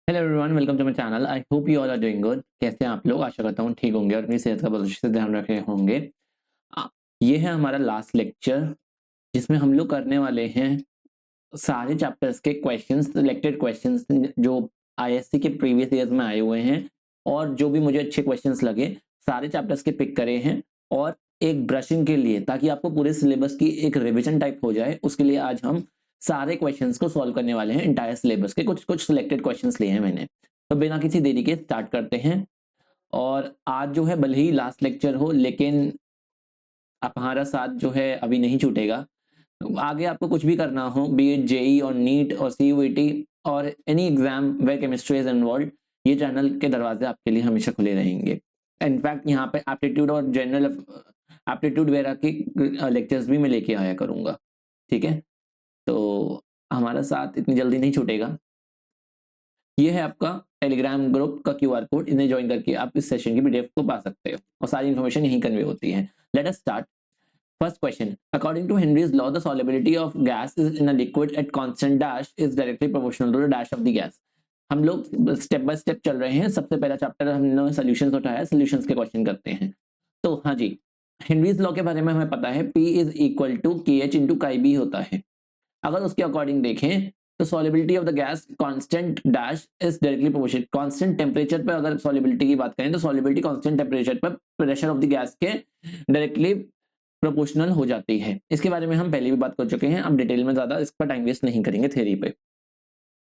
Hello everyone, welcome to my channel. I hope you all are doing good. कैसे हैं आप लोग? आशा करता हूँ ठीक होंगे और अपनी सेहत का बहुत अच्छे से ध्यान रखे होंगे। आ, ये है हमारा लास्ट लेक्चर जिसमें हम लोग करने वाले हैं सारे चैप्टर्स के क्वेश्चंस, सिलेक्टेड क्वेश्चंस जो आईएससी के प्रीवियस ईयर्स में आए हुए हैं और जो भी मुझे अच्छे क्वेश्चंस लगे सारे चैप्टर्स के पिक करे हैं। और एक ब्रशिंग के लिए, ताकि आपको पूरे सिलेबस की एक रिविजन टाइप हो जाए, उसके लिए आज हम सारे क्वेश्चंस को सॉल्व करने वाले हैं। इंटायर सिलेबस के कुछ कुछ सिलेक्टेड क्वेश्चंस लिए हैं मैंने। तो बिना किसी देरी के स्टार्ट करते हैं। और आज जो है भले ही लास्ट लेक्चर हो, लेकिन हमारा साथ जो है अभी नहीं छूटेगा। आगे आपको कुछ भी करना हो, बी इट जेई और नीट और सीयूईटी और any exam where chemistry is involve, ये चैनल के दरवाजे आपके लिए हमेशा खुले रहेंगे। इनफैक्ट यहाँ पे एप्टीट्यूड और जनरल एप्टीट्यूड वगैरह के लेक्चर्स भी मैं लेके आया करूंगा। ठीक है, तो हमारा साथ इतनी जल्दी नहीं छूटेगा। ये है आपका टेलीग्राम ग्रुप का क्यूआर कोड, इन्हें ज्वाइन करके आप इस सेशन की पीडीएफ को पा सकते हो और सारी इन्फॉर्मेशन यहीं कन्वे होती है। Let us start. First question. According to Henry's law, the solubility of gas is in a liquid at constant dash is directly proportional to the dash of the gas. हम लोग step by step चल रहे हैं। सबसे पहला chapter हमने solutions उठाया, solutions के क्वेश्चन करते हैं। तो हाँ जी, हेनरीज लॉ के बारे में हमें पता है, P इज इक्वल टू के एच इंटू काई बी होता है। अगर उसके अकॉर्डिंग देखें तो solubility of the gas constant dash is directly proportional. Constant temperature पर अगर सॉलिबिलिटी की बात करें तो सॉलिबिलिटी कांस्टेंट टेम्परेचर पर प्रेशर ऑफ द गैस के डायरेक्टली प्रोपोर्शनल हो जाती है। इसके बारे में हम पहले भी बात कर चुके हैं, अब डिटेल में ज्यादा इस पर टाइम वेस्ट नहीं करेंगे थ्योरी पे।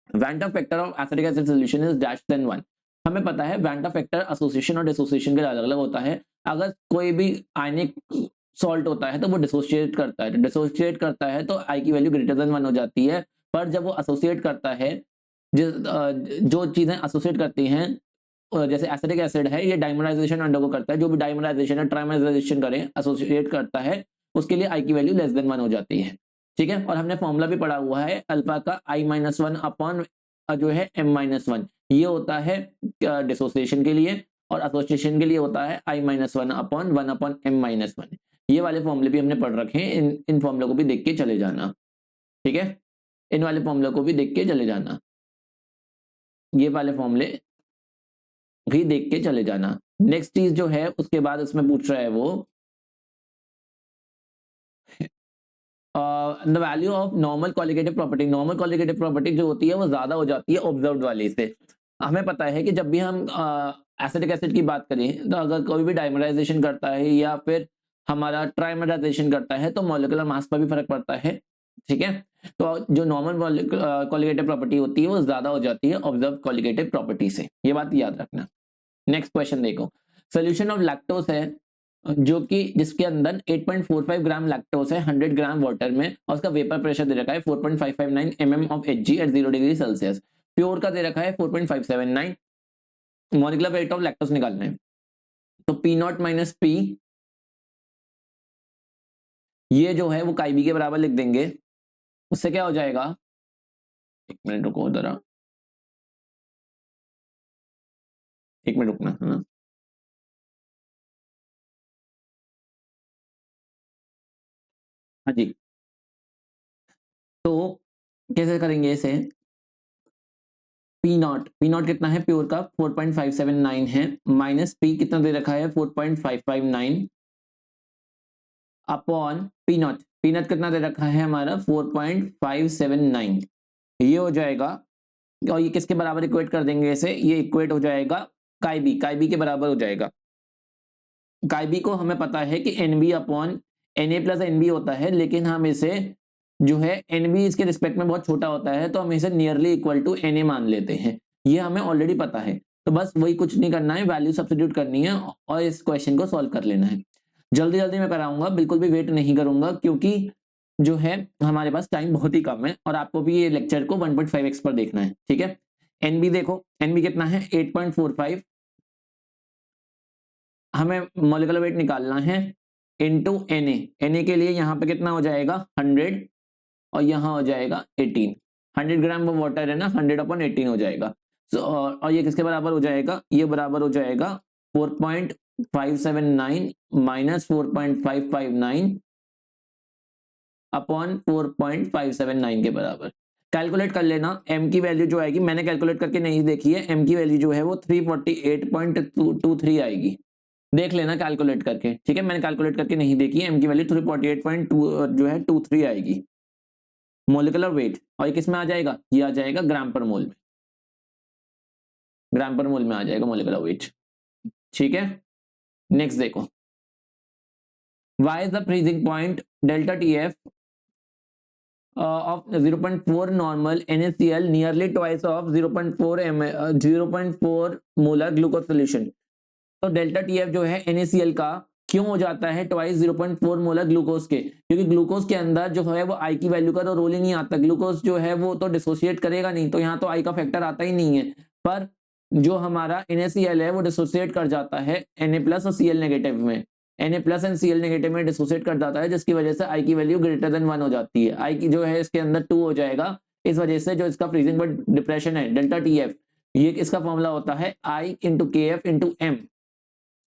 वैंटा factor of acidic acid solution is dash than 1। हमें पता है वैंटा फैक्टर एसोसिएशन और डिसोसिएशन के अलग अलग होता है। अगर कोई भी आयनिक सॉल्ट होता है तो वो डिसोसिएट करता है, तो डिसोसिएट करता है तो आई की वैल्यू ग्रेटर देन 1 हो जाती है। पर जब वो एसोसिएट करता है, जो चीजें एसोसिएट करती हैं, जैसे एसिडिक एसिड है, ये डाइमराइजेशन अंडरगो करता है। जो भी डाइमराइजेशन है, ट्राइमराइजेशन करे, एसोसिएट करता है, उसके लिए आई की वैल्यू लेस देन 1 हो जाती है। ठीक है, और हमने फॉर्मूला भी पढ़ा हुआ है अल्फा का I-1 अपॉन जो है M-1। ये होता है डिसोसिएशन के लिए, और एसोसिएशन के लिए होता है I-1 अपॉन 1 अपॉन M-1। ये वाले फॉर्मूले भी हमने पढ़ रखे हैं। इन फॉर्मूले को भी देख के चले जाना। ठीक है, इन वाले फॉर्मूले को भी देख के चले जाना, ये वाले फॉर्मूले भी देख के चले जाना। नेक्स्ट चीज जो है उसके बाद इसमें पूछ रहा है वो the value of normal colligative property. Normal colligative property जो होती है वो ज्यादा हो जाती है ऑब्जर्व्ड वाली से। हमें पता है कि जब भी हम एसिडिक एसिड की बात करें तो अगर कोई भी डाइमराइजेशन करता है या फिर हमारा ट्राइमराइजेशन करता है तो मॉलिक्यूलर मास पर भी फर्क पड़ता है। ठीक है, तो जो नॉर्मल कॉलिगेटिव प्रॉपर्टी होती है वो ज्यादा हो जाती है ऑब्जर्व कॉलिगेटिव प्रॉपर्टी से, ये बात याद रखना। नेक्स्ट क्वेश्चन देखो, सोल्यूशन ऑफ लैक्टोज है जो कि जिसके अंदर 8.45 ग्राम लैक्टोज है 100 ग्राम वाटर में, और उसका वेपर प्रेशर दे रखा है 4.559 mm of Hg at 0 degree Celsius. Pure का दे रखा है 4.579। मॉलिक्यूलर वेट ऑफ लैक्टोज निकालना है, तो पी नॉट माइनस पी, ये जो है वो काई बी के बराबर लिख देंगे। उससे क्या हो जाएगा, एक मिनट रुको जरा, एक मिनट रुकना। हाँ हाँ जी, तो कैसे करेंगे इसे। पी नॉट कितना है प्योर का 4.579 है, माइनस पी कितना दे रखा है 4.559 अपॉन पी नॉट कितना दे रखा है हमारा 4.579, ये हो जाएगा। और ये किसके बराबर इक्वेट कर देंगे इसे, ये इक्वेट हो जाएगा काई बी के बराबर हो जाएगा। काई बी को हमें पता है कि N B upon N A plus N B होता है, लेकिन हम इसे जो है एन बी इसके रिस्पेक्ट में बहुत छोटा होता है तो हम इसे nearly equal to N A मान लेते हैं। ये हमें ऑलरेडी पता है, तो बस वही कुछ नहीं करना है, वैल्यू सब्स्टिट्यूट करनी है और इस क्वेश्चन को सॉल्व कर लेना है। जल्दी जल्दी मैं कराऊंगा, बिल्कुल भी वेट नहीं करूंगा, क्योंकि जो है हमारे पास टाइम बहुत ही कम है और आपको भी ये लेक्चर को 1.5x पर देखना है। ठीक है, एनबी देखो, एनबी कितना है 8.45, हमें मॉलिक्यूलर वेट निकालना है इनटू एनए। एनए के लिए यहाँ पे कितना हो जाएगा 100 और यहाँ हो जाएगा 18। 100 ग्राम वो वाटर है ना, 100 अपॉन 18 हो जाएगा। और ये किसके बराबर हो जाएगा, ये बराबर हो जाएगा 4.579 माइनस 4.559 अपॉन 4.579 के बराबर। कैलकुलेट कर लेना, m की वैल्यू जो आएगी, मैंने कैलकुलेट करके नहीं देखी है, m की वैल्यू जो है वो 348.23 आएगी, देख लेना कैलकुलेट करके, ठीक है। मैंने कैलकुलेट करके नहीं देखी है, m की वैल्यू 348.2 जो है 23 आएगी मोलिकुलर वेट। और ये किस में आ जाएगा, ये आ जाएगा ग्राम पर मोल में, ग्राम पर मोल में आ जाएगा मोलिकुलर वेट, ठीक है। नेक्स्ट देखो, why is the freezing point delta TF of 0.4 normal NaCl nearly twice of 0.4 0.4 molar glucose solution। तो डेल्टा टीएफ जो है NaCl का क्यों हो जाता है ट्वाइस 0.4 मोलर ग्लूकोज के, क्योंकि ग्लूकोज के अंदर जो है वो आई की वैल्यू का तो रोल ही नहीं आता, ग्लूकोज जो है वो तो डिसोसिएट करेगा नहीं, तो यहाँ तो आई का फैक्टर आता ही नहीं है, पर जो हमारा NaCl है वो डिसोसिएट कर जाता है Na+ और Cl नेगेटिव में, Na+ एंड Cl नेगेटिव में डिसोसिएट कर जाता है, जिसकी वजह से आई की वैल्यू ग्रेटर देन 1 हो जाती है, आई की जो है इसके अंदर 2 हो जाएगा। इस वजह से जो इसका फ्रीजिंग पॉइंट डिप्रेशन है डेल्टा टीएफ, ये इसका फॉर्मूला होता है I × KF × M,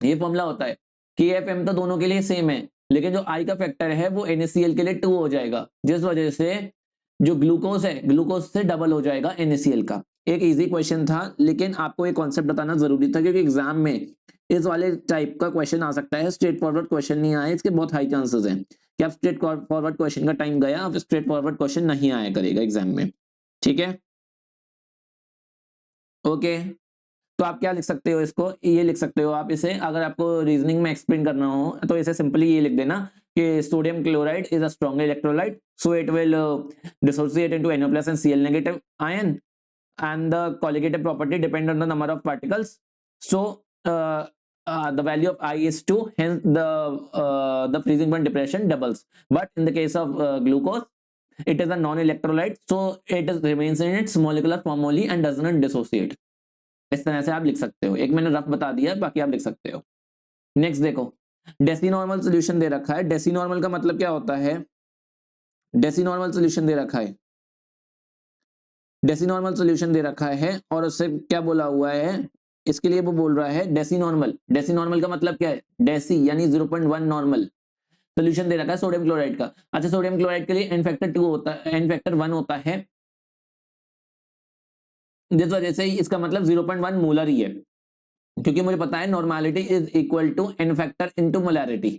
ये फॉर्मूला होता है। KFM तो दोनों के लिए सेम है, लेकिन जो I का फैक्टर है वो NaCl के लिए 2 हो जाएगा, जिस वजह से जो ग्लूकोज है ग्लूकोज से डबल हो जाएगा NaCl का। एक इजी क्वेश्चन था, लेकिन आपको एक कॉन्सेप्ट बताना जरूरी था, क्योंकि एग्जाम में इस वाले टाइप का क्वेश्चन आ सकता है, स्ट्रेट फॉरवर्ड क्वेश्चन नहीं आए, इसके बहुत हाई चांसेस हैं कि आप स्ट्रेट फॉरवर्ड क्वेश्चन का टाइम गया, अब स्ट्रेट फॉरवर्ड क्वेश्चन नहीं आया करेगा एग्जाम में, ठीक है। ओके, तो आप क्या लिख सकते हो, इसको ये लिख सकते हो आप इसे, अगर आपको रीजनिंग में एक्सप्लेन करना हो तो इसे सिंपली ये लिख देना कि sodium chloride is a strong electrolyte, so it will dissociate into Na+ and Cl negative ion, and the colligative property depend on the number of particles, so the value of I is 2, hence the freezing point depression doubles, but in the case of glucose it is a non-electrolyte, so it is remains in its molecular form only and does not dissociate। इस तरह से आप लिख सकते हो, एक मैंने rough बता दिया, बाकी आप लिख सकते हो। नेक्स्ट देखो, डेसिनॉर्मल सोल्यूशन दे रखा है, डेसिनॉर्मल का मतलब क्या होता है, डेसिनॉर्मल सोल्यूशन दे रखा है, डेसिनॉर्मल सोल्यूशन दे रखा है और उससे क्या बोला हुआ है, इसके लिए वो बोल रहा है डेसिनॉर्मल, डेसिनॉर्मल का मतलब क्या है, डेसी यानी 0.1 नॉर्मल सोल्यूशन दे रखा है सोडियम क्लोराइड का। अच्छा, सोडियम क्लोराइड के लिए एन फैक्टर 2 होता है, एन फैक्टर 1 होता है, जिस वजह से इसका मतलब 0.1 मोलर ही है, क्योंकि मुझे पता है normality is equal to N factor into molarity,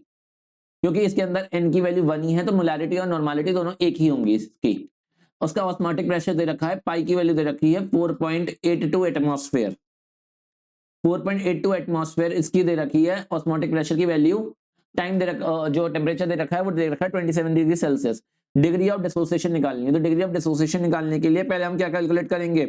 क्योंकि इसके अंदर एन की वैल्यू 1 ही है, तो मोलैरिटी और नॉर्मलिटी दोनों एक ही होंगी इसकी। उसका ऑस्मोटिक प्रेशर दे रखा है, पाई की वैल्यू दे रखी है 4.82 एटमॉस्फेयर, 4.82 एटमॉस्फेयर इसकी दे रखी है ऑस्मोटिक प्रेशर की वैल्यू। टाइम दे रखा, जो टेम्परेचर दे रखा है वो दे रखा है 27 degree Celsius. Degree of dissociation निकालनी है, तो डिग्री ऑफ डिसोसिएशन निकालने के लिए पहले हम क्या कैलकुलेट करेंगे,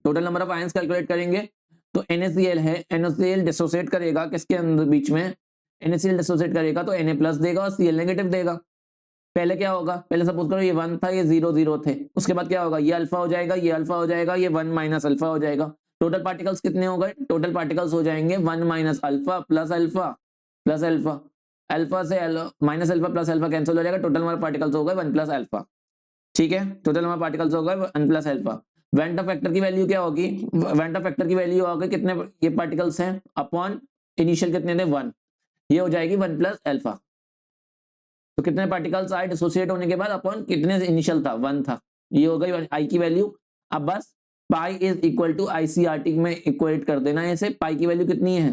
total number of ions calculate करेंगे। तो NaCl है, NaCl डिसोसिएट करेगा किसके अंदर, बीच में NaCl डिसोसिएट करेगा तो Na+ देगा और Cl नेगेटिव देगा। पहले क्या होगा, पहले सपोज करो ये 1 था, ये 0 0 थे, उसके बाद क्या होगा, ये अल्फा हो जाएगा, ये अल्फा हो जाएगा, ये 1 माइनस अल्फा हो जाएगा। टोटल पार्टिकल्स कितने हो गए, टोटल पार्टिकल्स हो जाएंगे 1 minus alpha plus alpha plus alpha, alpha से minus alpha plus alpha cancel हो जाएगा, टोटल नंबर पार्टिकल्स हो गए 1 प्लस अल्फा, ठीक है। टोटल नंबर पार्टिकल्स हो गए 1 प्लस अल्फा। वेंटा फैक्टर की वैल्यू क्या होगी, वेंटा फैक्टर की वैल्यू होगी कितने ये पार्टिकल्स हैं अपॉन इनिशियल कितने थे 1, ये हो जाएगी 1 प्लस अल्फा। तो कितने पार्टिकल्स आए डिसोसिएट होने के बाद अपॉन कितने इनिशियल था 1 था, ये हो गई आई की वैल्यू। अब बस pi is equal to ICRT में इक्वेट कर देना है इसे, पाई की वैल्यू कितनी है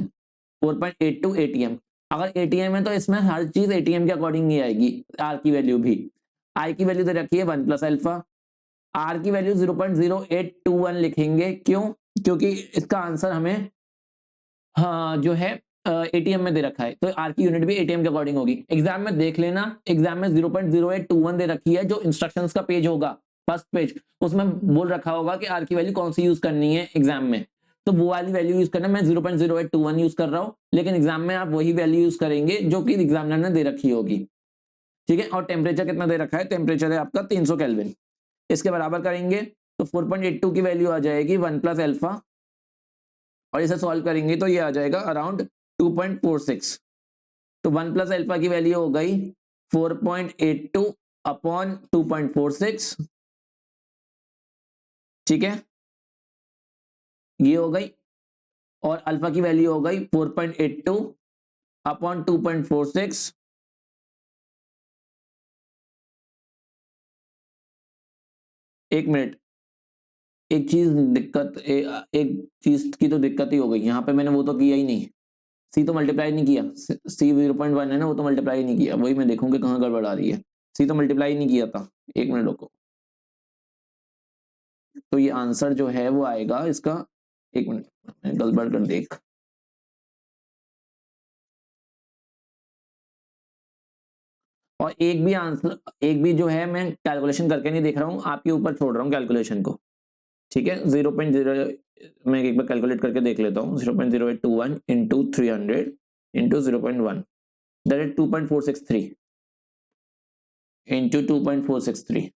4.82 ATM। अगर ATM है तो इसमें हर चीज ATM के अकॉर्डिंग ही आएगी, आर की वैल्यू भी, आई की वैल्यू दे रखी है 1 प्लस अल्फा, आर की वैल्यू 0.0821 लिखेंगे, क्यों, क्योंकि इसका आंसर हमें हाँ जो है ATM में दे रखा है, तो आर की यूनिट भी ATM के अकॉर्डिंग होगी। एग्जाम में देख लेना, एग्जाम में 0.0821 दे रखी है, जो इंस्ट्रक्शंस का पेज होगा फर्स्ट पेज, उसमें बोल रखा होगा कि आर की वैल्यू कौन सी यूज करनी है एग्जाम में, तो वो वाली वैल्यू यूज करना। मैं 0.0821 यूज कर रहा हूँ, लेकिन एग्जाम में आप वही वैल्यू यूज करेंगे जो कि एग्जामिनर ने दे रखी होगी, ठीक है। और टेम्परेचर कितना दे रखा है, टेम्परेचर है आपका 300 केल्विन, इसके बराबर करेंगे तो 4.82 की वैल्यू आ जाएगी 1 प्लस अल्फा, और इसे सॉल्व करेंगे तो ये आ जाएगा अराउंड 2.46। तो 1 प्लस अल्फा की वैल्यू हो गई 4.82 अपॉन 2.46, ठीक है, ये हो गई, और अल्फा की वैल्यू हो गई 4.82 अपॉन 2.46, एक मिनट, एक चीज दिक्कत एक चीज की तो दिक्कत ही हो गई यहाँ पे, मैंने वो तो किया ही नहीं, सी तो मल्टीप्लाई नहीं किया, सी 0.1 है ना, वो तो मल्टीप्लाई नहीं किया, वही मैं देखूंगी कहाँ गड़बड़ आ रही है, सी तो मल्टीप्लाई नहीं किया था। एक मिनट रुको, तो ये आंसर जो है वो आएगा इसका, एक मिनट मैं गड़बड़ कर देख, और एक भी आंसर, एक भी जो है मैं कैलकुलेशन करके नहीं देख रहा हूँ, आपके ऊपर छोड़ रहा हूँ कैलकुलेशन को, ठीक है। 0.0 मैं एक बार कैलकुलेट करके देख लेता हूँ, 0.0821 into 300 into 0.1, that is 2.463 into 2.463,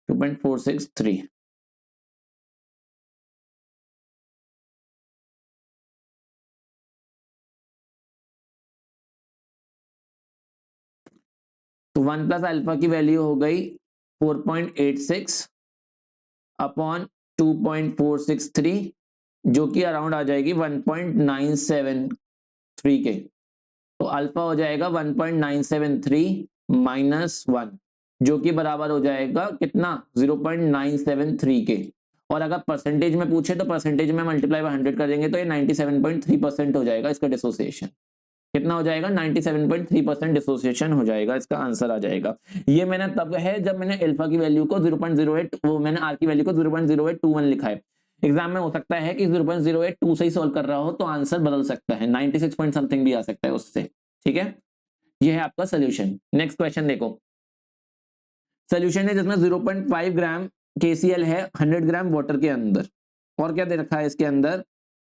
2.463, तो 1 प्लस अल्फा की वैल्यू हो गई 4.86 अपॉन 2.463, जो कि अराउंड आ जाएगी 1.973 के, तो अल्फा हो जाएगा 1.973 माइनस 1, जो कि बराबर हो जाएगा कितना, 0.973 के। और अगर परसेंटेज में पूछे तो परसेंटेज में मल्टीप्लाई बाय 100 कर देंगे तो ये 97.3% हो जाएगा इसका डिसोसिएशन। कितना हो जाएगा, 97.3% डिसोसिएशन हो जाएगा, इसका आंसर आ जाएगा। ये मैंने तब है जब मैंने अल्फा की वैल्यू को 0.08, वो मैंने आर की वैल्यू को 0.0821 लिखा है। एग्जाम में हो सकता है कि 0.082 से ही सॉल्व कर रहा हो तो आंसर बदल सकता है, 96 पॉइंट समथिंग भी आ सकता है उससे, ठीक है। ये है आपका सोल्यूशन। नेक्स्ट क्वेश्चन देखो, सोल्यूशन है जिसमें 0.5 ग्राम KCl है 100 ग्राम वाटर के अंदर, और क्या दे रखा है इसके अंदर,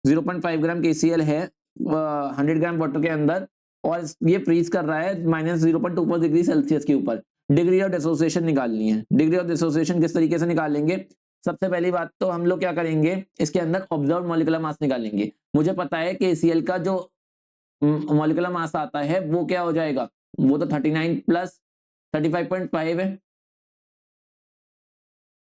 0.5 ग्राम KCl है 100 ग्राम वाटर के अंदर, और ये फ्रीज कर रहा है -0.24 डिग्री सेल्सियस के ऊपर। डिग्री ऑफ डिसोसिएशन निकालनी है। डिग्री ऑफ डिसोसिएशन किस तरीके से निकालेंगे, सबसे पहली बात तो हम लोग क्या करेंगे, इसके अंदर ऑब्जर्व मॉलिक्यूलर मास निकालेंगे। मुझे पता है कि KCl का जो मॉलिक्यूलर मास आता है वो क्या हो जाएगा, वो तो 39 प्लस 35.5 है,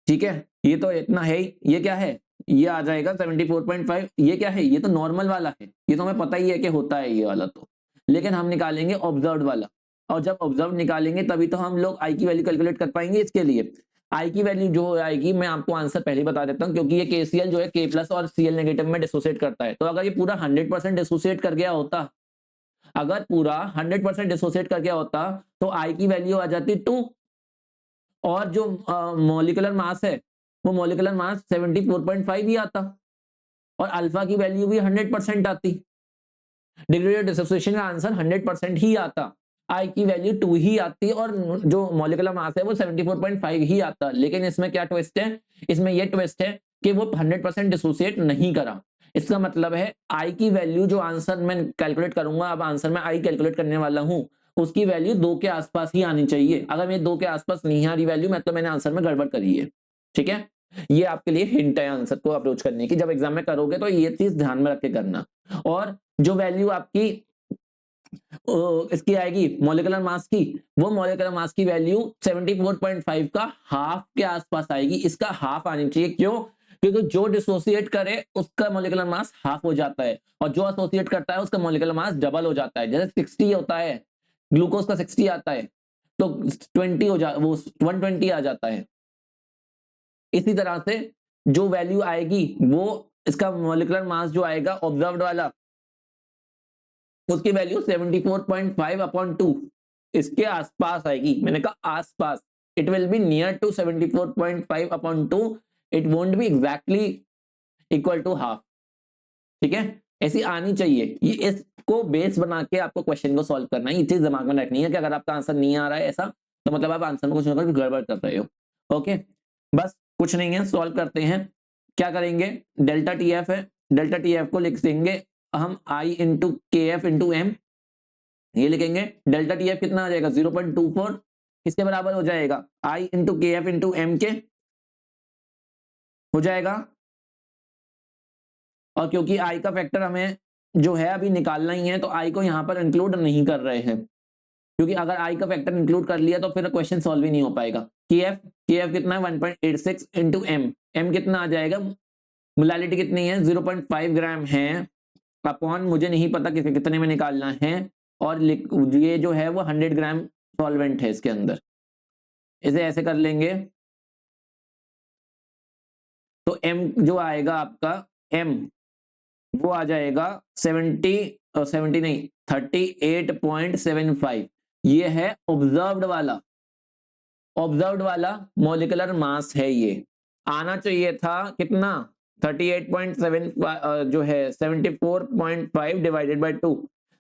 ठीक है। ये तो इतना है ही, ये क्या है, ये आ जाएगा 74.5। ये क्या है, ये तो नॉर्मल वाला है, ये तो हमें पता ही है कि होता है ये वाला तो, लेकिन हम निकालेंगे ऑब्जर्व वाला, और जब ऑब्जर्व निकालेंगे तभी तो हम लोग आई की वैल्यू कैलकुलेट कर पाएंगे। इसके लिए आई की वैल्यू जो आएगी, मैं आपको आंसर पहले बता देता हूं, क्योंकि ये KCl जो है K प्लस और Cl नेगेटिव में डिसोसिएट करता है, तो अगर ये पूरा 100% डिसोसिएट कर गया होता, अगर पूरा 100% डिसोसिएट कर गया होता तो आई की वैल्यू आ जाती 2, और जो मॉलिक्यूलर मास है वो मॉलिक्यूलर मास 74.5 ही आता, और अल्फा की वैल्यू भी 100% आती, डिग्री ऑफ डिसोसिएशन का आंसर 100% ही आता, आई की वैल्यू 2 ही आती, और जो मॉलिक्यूलर मास है वो 74.5 ही आता। लेकिन इसमें क्या ट्विस्ट है, इसमें ये ट्विस्ट है कि वो 100% डिसोसिएट नहीं करा। इसका मतलब है आई की वैल्यू जो आंसर मैं कैलकुलेट करूंगा, अब आंसर में आई कैलकुलेट करने वाला हूं, उसकी वैल्यू 2 के आसपास ही आनी चाहिए। अगर मैं 2 के आसपास नहीं आ रही वैल्यू, मैं तो मैंने आंसर में गड़बड़ करी है, ठीक है। ये आपके लिए हिंट है आंसर को अप्रोच करने की, जब एग्जाम में करोगे तो ये चीज ध्यान में रख के करना। और जो वैल्यू आपकी इसकी आएगी मॉलिक्यूलर मास की, वो मॉलिक्यूलर मास की वैल्यू 74.5 का हाफ के आसपास आएगी। इसका हाफ आनी चाहिए, क्यों, क्योंकि जो डिसोसिएट करे उसका मॉलिक्यूलर मास हाफ हो जाता है, और जो एसोसिएट करता है उसका मॉलिक्यूलर मास डबल हो जाता है। जैसे 60 होता है, ग्लूकोज का 60 आता है, तो 20 हो जा वो 120 आ जाता है। इसी तरह से जो वैल्यू आएगी वो इसका मॉलिक्यूलर मास जो आएगा ऑब्जर्व्ड वाला, उसकी वैल्यू 74.5 अपॉन 2 इसके आसपास आएगी। मैंने कहा आसपास, it will be near to 74.5 upon 2, it won't be exactly equal to half, ठीक है। ऐसी आनी चाहिए, ये इसको बेस बना के आपको क्वेश्चन को सॉल्व करना है। ये चीज दिमाग में रखनी है कि अगर आपका आंसर नहीं आ रहा है ऐसा, तो मतलब आप आंसर में कुछ ना कुछ गड़बड़ कर रहे हो। ओके, बस कुछ नहीं है, सॉल्व करते हैं। क्या करेंगे, डेल्टा TF है, डेल्टा TF को लिख देंगे हम I into KF into M, ये लिखेंगे। डेल्टा TF कितना आ जाएगा, 0.24, किसके बराबर हो जाएगा, I into KF into M के हो जाएगा। और क्योंकि I का फैक्टर हमें जो है अभी निकालना ही है, तो I को यहां पर इंक्लूड नहीं कर रहे हैं, क्योंकि अगर I का फैक्टर इंक्लूड कर लिया तो फिर क्वेश्चन सॉल्व ही नहीं हो पाएगा। KF कितना है, 1.86 इंटू M कितना आ जाएगा, मोलालिटी कितनी है, 0.5 ग्राम है, अपॉन मुझे नहीं पता कितने में निकालना है, और ये जो है वो 100 ग्राम सॉल्वेंट है इसके अंदर, इसे ऐसे कर लेंगे तो m जो आएगा आपका m वो आ जाएगा 70 नहीं 38.75। ये है ऑब्जर्व्ड वाला मॉलिक्यूलर मास है। ये आना चाहिए था कितना 38.7 जो है 74.5 डिवाइडेड बाय 2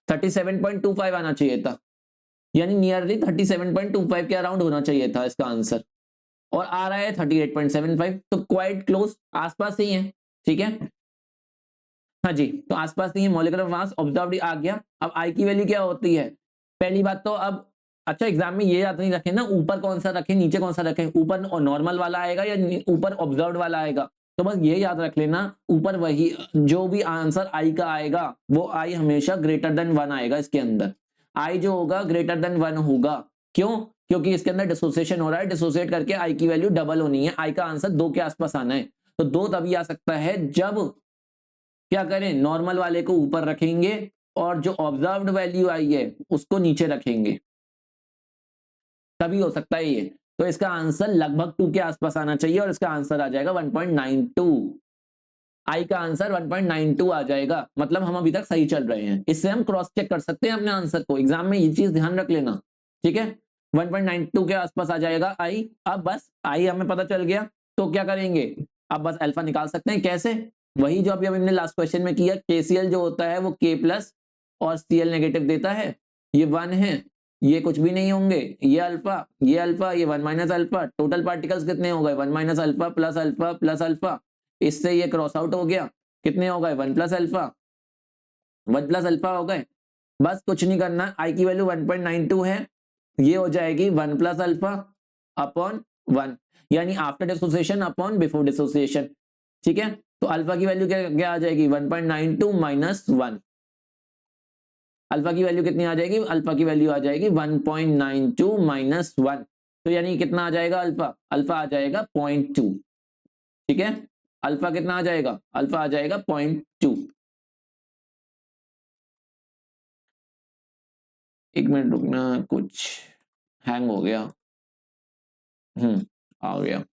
37.25 आना चाहिए था, यानी नियरली 37.25 के अराउंड होना चाहिए था इसका आंसर, और आ रहा है 38.75, तो क्वाइट क्लोज, आसपास ही है। ठीक है, हाँ जी, तो आसपास ही है। मॉलिक्यूलर मास ऑब्जर्व्ड आ गया। अब आई की वैल्यू क्या होती है? पहली बात तो अब अच्छा एग्जाम में ये याद नहीं रखें ना ऊपर कौन सा रखें नीचे कौन सा रखें, ऊपर नॉर्मल वाला आएगा या ऊपर ऑब्जर्व्ड वाला आएगा, तो बस ये याद रख लेना ऊपर वही जो भी आंसर आई का आएगा वो आई हमेशा ग्रेटर देन 1 आएगा। इसके अंदर आई जो होगा ग्रेटर देन 1 होगा। क्यों? क्योंकि इसके अंदर डिसोसिएशन हो रहा है, डिसोसिएट करके आई की वैल्यू डबल होनी है, आई का आंसर 2 के आसपास आना है। तो 2 तभी आ सकता है जब क्या करें नॉर्मल वाले को ऊपर रखेंगे और जो ऑब्जर्व्ड वैल्यू आई है उसको नीचे रखेंगे, तभी हो सकता है ये। तो इसका आंसर लगभग 2 के आसपास आना चाहिए और इसका आंसर आ जाएगा 1.92। आई का आंसर 1.92 आ जाएगा, मतलब हम अभी तक सही चल रहे हैं। इससे हम क्रॉस चेक कर सकते हैं अपने आंसर को, एग्जाम में ये चीज ध्यान रख लेना। ठीक है, 1.92 के आसपास आ जाएगा आई। अब बस आई हमें पता चल गया, तो क्या करेंगे अब बस अल्फा निकाल सकते हैं। कैसे? वही जो अभी हमने लास्ट क्वेश्चन में किया, KCl जो होता है वो K प्लस और Cl नेगेटिव देता है, ये 1 है, ये कुछ भी नहीं होंगे, ये अल्फा, ये 1 माइनस अल्फा, टोटल पार्टिकल्स कितने हो गए 1 minus alpha plus alpha plus alpha, इससे ये क्रॉस आउट हो गया, कितने हो गए 1 प्लस अल्फा, 1 प्लस अल्फा हो गए। बस कुछ नहीं करना, आई की वैल्यू 1.92 है, ये हो जाएगी 1 प्लस अल्फा अपॉन 1, यानी after dissociation upon before dissociation. ठीक है, तो अल्फा की वैल्यू क्या आ जाएगी 1.92 माइनस 1, अल्फा की वैल्यू कितनी आ जाएगी? अल्फा की वैल्यू आ जाएगी 1.92 माइनस 1, तो यानी कितना आ जाएगा अल्फा? अल्फा आ जाएगा 0.2। ठीक है, अल्फा कितना आ जाएगा? अल्फा आ जाएगा 0.2। एक मिनट रुकना, कुछ हैंग हो गया। आ गया।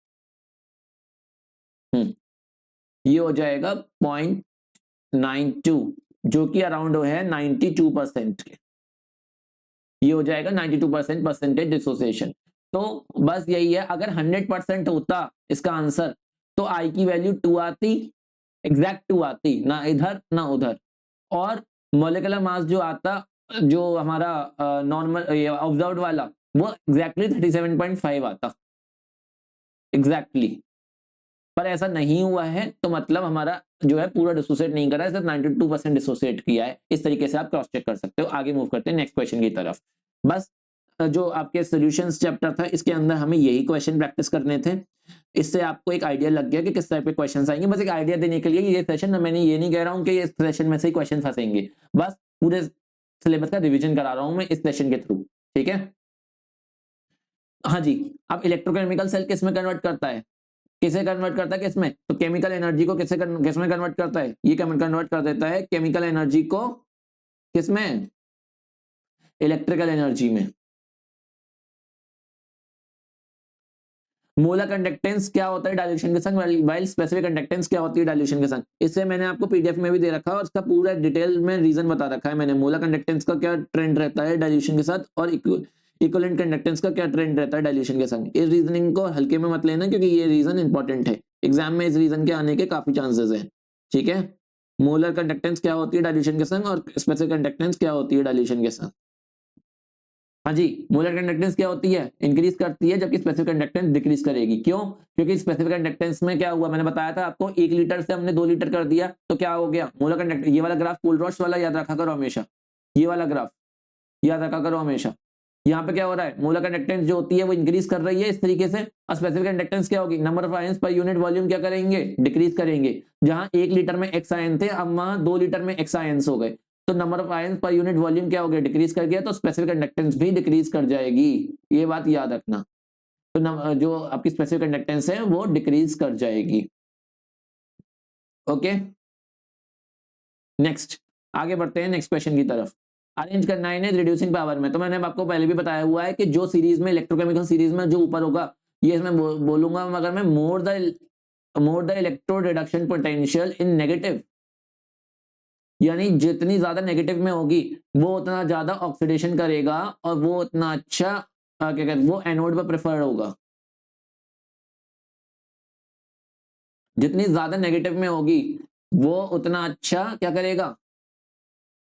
ये हो जाएगा 0.92 जो कि अराउंड है 92% के, ये हो जाएगा 92% परसेंटेज डिसोसिएशन। तो बस यही है, अगर 100% होता इसका आंसर तो आई की वैल्यू 2 आती, एग्जैक्ट 2 आती, ना इधर ना उधर, और मॉलिक्यूलर मास जो आता जो हमारा नॉर्मल ऑब्जर्व्ड वाला वो एग्जैक्टली 37.5 आता एग्जैक्टली। पर ऐसा नहीं हुआ है, तो मतलब हमारा जो है पूरा डिसोसिएट नहीं करा है, सिर्फ 92% डिसोसिएट किया है। इस तरीके से आप क्रॉस चेक कर सकते हो। आगे मूव करते हैं नेक्स्ट क्वेश्चन की तरफ। बस जो आपके सॉल्यूशंस चैप्टर था इसके अंदर हमें यही क्वेश्चन प्रैक्टिस करने थे। इससे आपको एक आइडिया लग गया कि किस टाइप के क्वेश्चन आएंगे। बस एक आइडिया देने के लिए ये सेशन, मैंने ये नहीं कह रहा हूँ कि इस सेशन में से ही क्वेश्चन फंसेंगे, बस पूरे सिलेबस का रिविजन करा रहा हूँ मैं इस सेशन के थ्रू। ठीक है, हाँ जी। अब इलेक्ट्रोकेमिकल सेल किस में कन्वर्ट करता है? किसे कन्वर्ट करता है? किसमें? तो केमिकल एनर्जी को किसमें कन्वर्ट करता है? ये कन्वर्ट कर देता है केमिकल एनर्जी को किसमें? इलेक्ट्रिकल एनर्जी में। मोलर कंडक्टेंस क्या होता है डाइल्यूशन के संग, वाइल स्पेसिफिक कंडक्टेंस क्या होती है डाइल्यूशन के संग। इससे मैंने आपको पीडीएफ में भी दे रखा है और इसका पूरा डिटेल में रीजन बता रखा है मैंने। मोलर कंडक्टेंस का क्या ट्रेंड रहता है डाइल्यूशन के साथ और इक्विवेलेंट कंडक्टेंस का क्या ट्रेंड रहता है डाइल्यूशन के संग। इस रीजनिंग को हल्के में मत लेना क्योंकि ये रीजन इंपॉर्टेंट है, एग्जाम में इस रीजन के आने के काफी चांसेस हैं। ठीक है, मोलर कंडक्टेंस क्या होती है डाइल्यूशन के संग और स्पेसिफिक कंडक्टेंस क्या होती है डाइल्यूशन के संग। हाँ जी, मोलर कंडक्टेंस क्या होती है? इंक्रीज करती है, जबकि स्पेसिफिक कंडक्टेंस डिक्रीज करेगी। क्यों? क्योंकि स्पेसिफिक कंडक्टेंस में क्या हुआ मैंने बताया था आपको, 1 लीटर से हमने 2 लीटर कर दिया तो क्या हो गया मोलर कंडक्टेंस। ये वाला ग्राफ पोल-रॉड्स वाला याद रखा करो हमेशा, ये वाला ग्राफ याद रखा करो हमेशा। यहाँ पे क्या हो रहा है, मोलर कंडक्टेंस जो होती है वो इंक्रीज कर रही है इस तरीके से, और स्पेसिफिक कंडक्टेंस क्या होगी, number of ions per unit volume क्या करेंगे, डिक्रीज करेंगे। जहां 1 लीटर में x आयन थे अब वहां 2 लीटर में x आयंस हो गए, तो number of ions per unit volume क्या हो गया, डिक्रीज कर गया, तो स्पेसिफिक कंडक्टेंस भी डिक्रीज कर जाएगी। ये बात याद रखना। तो जो आपकी स्पेसिफिक कंडक्टेंस है वो डिक्रीज कर जाएगी। ओके, नेक्स्ट आगे बढ़ते हैं नेक्स्ट क्वेश्चन की तरफ। अरेंज करना है रिड्यूसिंग पावर में। तो मैंने आपको पहले भी बताया हुआ है कि जो सीरीज में इलेक्ट्रोकेमिकल सीरीज में जो ऊपर होगा ये इसमें बोलूंगा अगर मैं more the electro reduction potential in negative, यानी जितनी ज्यादा नेगेटिव में होगी वो उतना ज्यादा ऑक्सीडेशन करेगा और वो उतना अच्छा क्या कहते हैं वो एनोड पर प्रेफर्ड होगा। जितनी ज्यादा नेगेटिव में होगी वो उतना अच्छा क्या करेगा,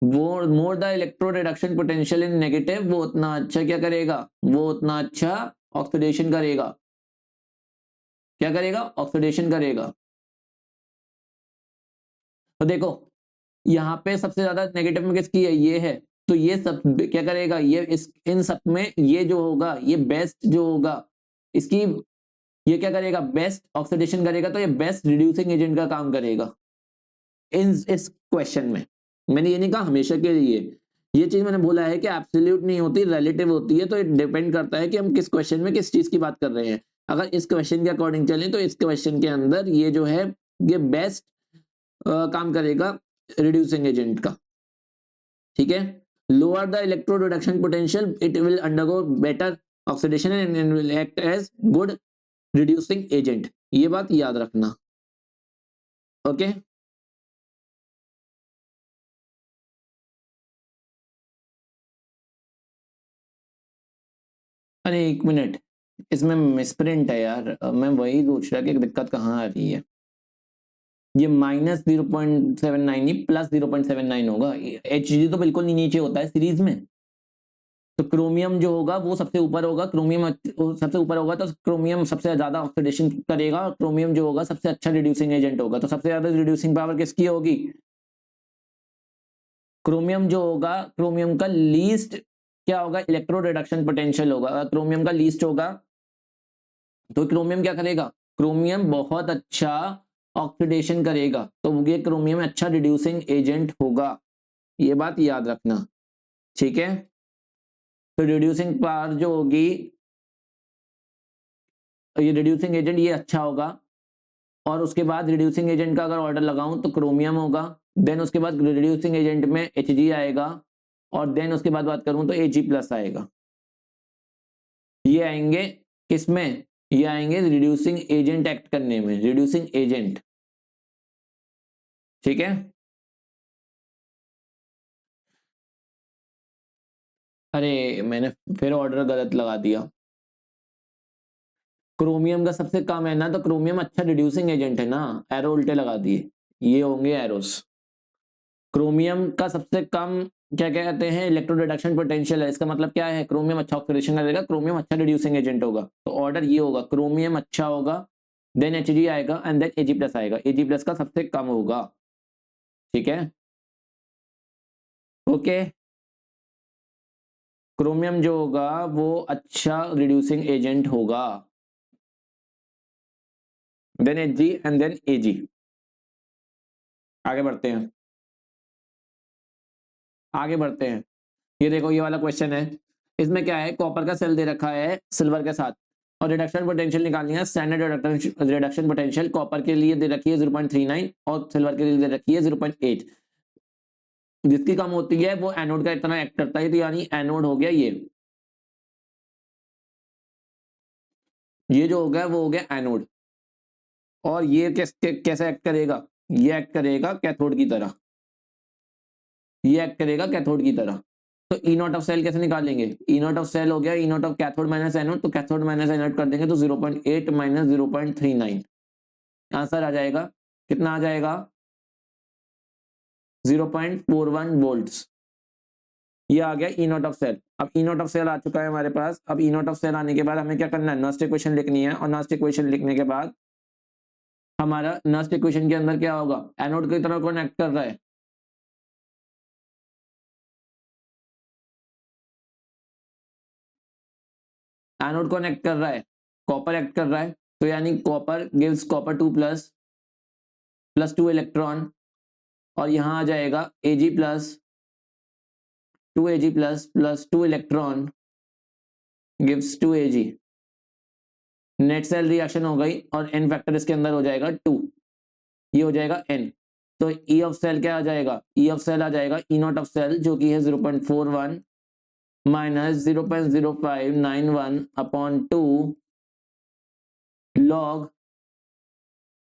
वो more the electro reduction potential in negative, वो उतना अच्छा क्या करेगा, वो उतना अच्छा ऑक्सीडेशन करेगा। क्या करेगा, ऑक्सीडेशन करेगा। तो देखो यहाँ पे सबसे ज्यादा नेगेटिव में किसकी है, ये है। तो ये सब क्या करेगा, ये इस इन सब में ये जो होगा ये बेस्ट जो होगा इसकी, ये क्या करेगा, बेस्ट ऑक्सीडेशन करेगा। तो ये बेस्ट रिड्यूसिंग एजेंट का काम करेगा इस क्वेश्चन में। मैंने ये नहीं कहा हमेशा के लिए, ये चीज मैंने बोला है कि एब्सोल्यूट नहीं होती, रिलेटिव होती है। तो ये डिपेंड करता है कि हम किस क्वेश्चन में किस चीज की बात कर रहे हैं। अगर इस क्वेश्चन के अकॉर्डिंग चलें तो इस क्वेश्चन के अंदर ये जो है ये बेस्ट काम करेगा रिड्यूसिंग एजेंट का। ठीक है, lower the electro reduction potential it will undergo better oxidation and will act as good reducing agent. ये बात याद रखना। ओके अरे एक मिनट, इसमें मिसप्रिंट है यार। मैं वही पूछ रहा कि दिक्कत कहाँ आ रही है। ये -0.79 नहीं +0.79 होगा। एच तो बिल्कुल नहीं नीचे होता है सीरीज में। तो क्रोमियम जो होगा वो सबसे ऊपर होगा, क्रोमियम सबसे ऊपर होगा तो क्रोमियम सबसे ज्यादा ऑक्सीडेशन करेगा और क्रोमियम जो होगा सबसे अच्छा रिड्यूसिंग एजेंट होगा। तो सबसे ज्यादा रिड्यूसिंग पावर किसकी होगी, क्रोमियम जो होगा। क्रोमियम का लीस्ट क्या होगा, इलेक्ट्रो रिडक्शन पोटेंशियल होगा। अगर क्रोमियम का लीस्ट होगा तो क्रोमियम क्या करेगा, क्रोमियम बहुत अच्छा ऑक्सीडेशन करेगा। तो ये क्रोमियम अच्छा रिड्यूसिंग एजेंट होगा, ये बात याद रखना। ठीक है, तो रिड्यूसिंग पावर जो होगी, ये रिड्यूसिंग एजेंट ये अच्छा होगा। और उसके बाद रिड्यूसिंग एजेंट का अगर ऑर्डर लगाऊं तो क्रोमियम होगा, देन उसके बाद रिड्यूसिंग एजेंट में Hg आएगा, और देन उसके बाद बात करूं तो Ag+ आएगा। ये आएंगे किसमें, ये आएंगे रिड्यूसिंग एजेंट एक्ट करने में, रिड्यूसिंग एजेंट। ठीक है, अरे मैंने फिर ऑर्डर गलत लगा दिया। क्रोमियम का सबसे कम है ना, तो क्रोमियम अच्छा रिड्यूसिंग एजेंट है ना, एरो उल्टे लगा दिए, ये होंगे एरोस। क्रोमियम का सबसे कम क्या कहते हैं, इलेक्ट्रो रिडक्शन पोटेंशियल है। इसका मतलब क्या है, क्रोमियम अच्छा ऑक्सीडेशन करेगा, क्रोमियम अच्छा रिड्यूसिंग एजेंट होगा। तो ऑर्डर ये होगा, क्रोमियम अच्छा होगा, देन Hg आएगा एंड देन Ag+ आएगा। Ag+ का सबसे कम होगा। ठीक है, ओके। क्रोमियम जो होगा वो अच्छा रिड्यूसिंग एजेंट होगा, then Hg and then Ag। आगे बढ़ते हैं, आगे बढ़ते हैं। ये देखो ये वाला क्वेश्चन है, इसमें क्या है, कॉपर का सेल दे रखा है सिल्वर के साथ और रिडक्शन पोटेंशियल निकालनी है। स्टैंडर्ड रिडक्शन पोटेंशियल कॉपर के लिए दे रखी है 0.39 और सिल्वर के लिए दे रखी है 0.8। जिसकी कम होती है वो एनोड का इतना एक्ट करता है, तो यानी एनोड हो गया ये जो हो गया वो हो गया एनोड। और ये कैसे एक्ट करेगा, ये एक्ट करेगा कैथोड की तरह, ये एक्ट करेगा कैथोड की तरह। तो ई नॉट ऑफ सेल कैसे निकालेंगे, ई नॉट ऑफ सेल हो गया E not of cathode minus anode, तो कैथोड माइनस एनोड कर देंगे तो 0.8 माइनस 0.39 आंसर आ जाएगा। कितना आ जाएगा, 0.41 वोल्ट्स। ये आ गया ई नॉट ऑफ सेल। अब ई नॉट ऑफ सेल आ चुका है हमारे पास। अब ई नॉट ऑफ सेल आने के बाद हमें क्या करना है, नॉस्ट इक्वेशन लिखनी है। और नॉस्ट इक्वेशन लिखने के बाद हमारा नॉस्ट इक्वेशन के अंदर क्या होगा, एनोड की तरह कौन एक्ट कर रहा है, एनोड कौन एक्ट कर रहा है, कॉपर एक्ट कर रहा है। तो यानी copper gives copper 2 plus 2 electron, और यहां आ जाएगा Ag+ plus 2 electron gives 2 Ag। Net cell reaction हो गई और एन फैक्टर इसके अंदर हो जाएगा 2, ये हो जाएगा n। तो ई ऑफ सेल क्या आ जाएगा, ई ऑफ सेल आ जाएगा ई नॉट ऑफ सेल जो कि है 0.41 माइनस 0.0591 अपॉन 2 लॉग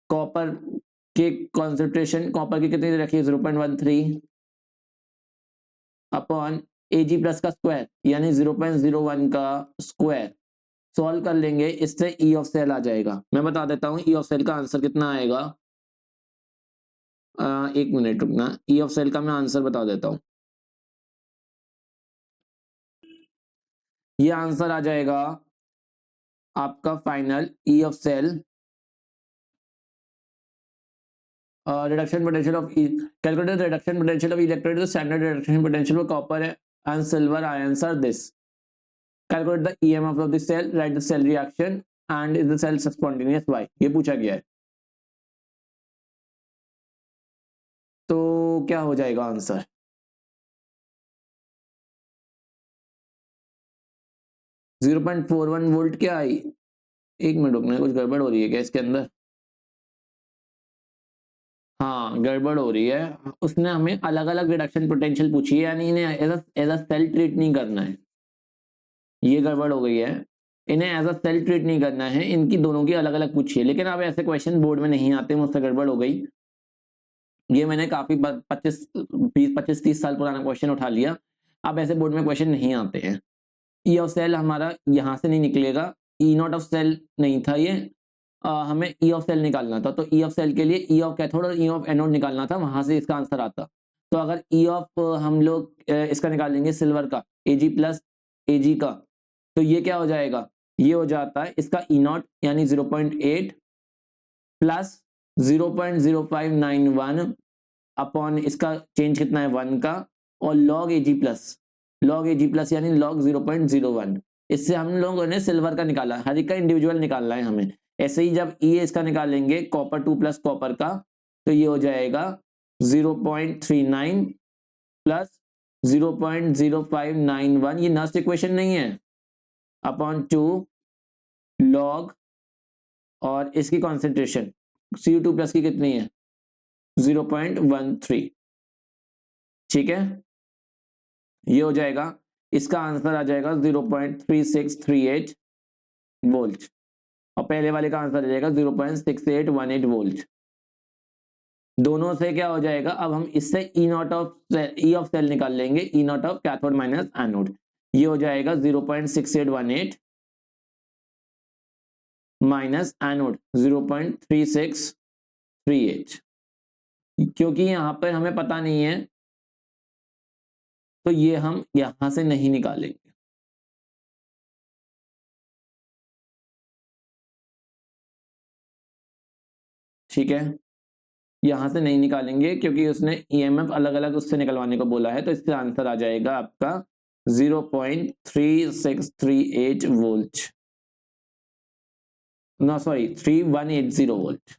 कॉपर के कॉन्सेंट्रेशन, कॉपर की कितनी रखी है 0.13 अपॉन Ag प्लस का स्क्वायर यानी 0.01 का स्क्वायर। सॉल्व कर लेंगे, इससे ई ऑफ सेल आ जाएगा। मैं बता देता हूं ई ऑफ सेल का आंसर कितना आएगा। एक मिनट रुकना, ई ऑफ सेल का मैं आंसर बता देता हूं। ये आंसर आ जाएगा आपका final E of cell reduction potential of calculate the reduction potential of electrode. The standard reduction potential for copper and silver ions are this. Calculate the EMF of the cell, write the cell reaction and is the cell spontaneous? Why? ये पूछा गया है। तो क्या हो जाएगा answer, zero 0.41 volt क्या आई। एक मिनट रुकना, कुछ गड़बड़ हो रही है क्या इसके अंदर। हाँ गड़बड़ हो रही है, उसने हमें अलग अलग रिडक्शन पोटेंशियल पूछी है, यानी इन्हें एज अ सेल ट्रीट नहीं करना है। ये गड़बड़ हो गई है, इन्हें एज अ सेल ट्रीट नहीं करना है, इनकी दोनों की अलग अलग पूछी है। लेकिन अब ऐसे क्वेश्चन बोर्ड में नहीं आते, मुझसे गड़बड़ हो गई। ये मैंने काफी 25-30 साल पुराना क्वेश्चन उठा लिया, अब ऐसे बोर्ड में क्वेश्चन नहीं आते हैं। ई ऑफ सेल हमारा यहाँ से नहीं निकलेगा, ई नॉट ऑफ सेल नहीं था ये, हमें ई ऑफ सेल निकालना था। तो ई ऑफ सेल के लिए ई ऑफ कैथोड और ई ऑफ एनोड निकालना था, वहां से इसका आंसर आता। तो अगर ई ऑफ हम लोग इसका निकालेंगे सिल्वर का Ag प्लस Ag का, तो ये क्या हो जाएगा, ये हो जाता है इसका ई नॉट यानी 0.8 प्लस 0.0591 अपॉन इसका चेंज कितना है 1 का, और लॉग Ag प्लस यानी लॉग 0.01। इससे हम लोगों ने सिल्वर का निकाला, हर एक का इंडिविजुअल निकालना है हमें। ऐसे ही जब ई इसका निकालेंगे कॉपर 2 प्लस कॉपर का, तो ये हो जाएगा 0.39 प्लस 0.0591, ये नेक्स्ट इक्वेशन नहीं है, अपॉन 2 लॉग, और इसकी कॉन्सेंट्रेशन Cu2 प्लस की कितनी है 0.13। ठीक है, ये हो जाएगा, इसका आंसर आ जाएगा 0.3638 वोल्ट, और पहले वाले का आंसर आ जाएगा 0.6818 वोल्ट। दोनों से क्या हो जाएगा, अब हम इससे ई ऑफ सेल निकाल लेंगे, E not of cathode minus anode. ये हो जाएगा 0.6818 माइनस एनोड 0.3638। क्योंकि यहां पर हमें पता नहीं है, तो ये हम यहां से नहीं निकालेंगे। ठीक है, यहां से नहीं निकालेंगे क्योंकि उसने ईएमएफ अलग अलग उससे निकलवाने को बोला है। तो इसका आंसर आ जाएगा आपका 0.3638 वोल्ट, नो सॉरी 3180 वोल्ट।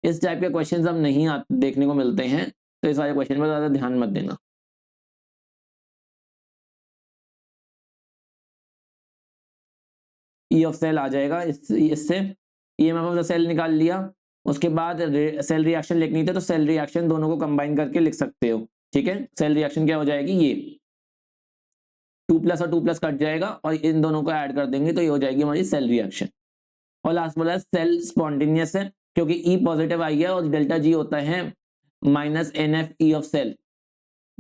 इस टाइप के क्वेश्चंस हम नहीं देखने को मिलते हैं, तो इस वाले क्वेश्चन पर ज्यादा ध्यान मत देना। ई ऑफ सेल आ जाएगा, इससे ईएमएफ ऑफ द सेल निकाल लिया। उसके बाद सेल रिएक्शन लिखनी थी, तो सेल रिएक्शन दोनों को कंबाइन करके लिख सकते हो। ठीक है, सेल रिएक्शन क्या हो जाएगी, ये 2 प्लस और 2 प्लस कट जाएगा और इन दोनों को ऐड कर देंगे, तो ये हो जाएगी हमारी सेल रिएक्शन। और लास्ट बोला सेल स्पॉन्टेनियस है, क्योंकि ई पॉजिटिव आई है और डेल्टा जी होता है minus NF E of cell,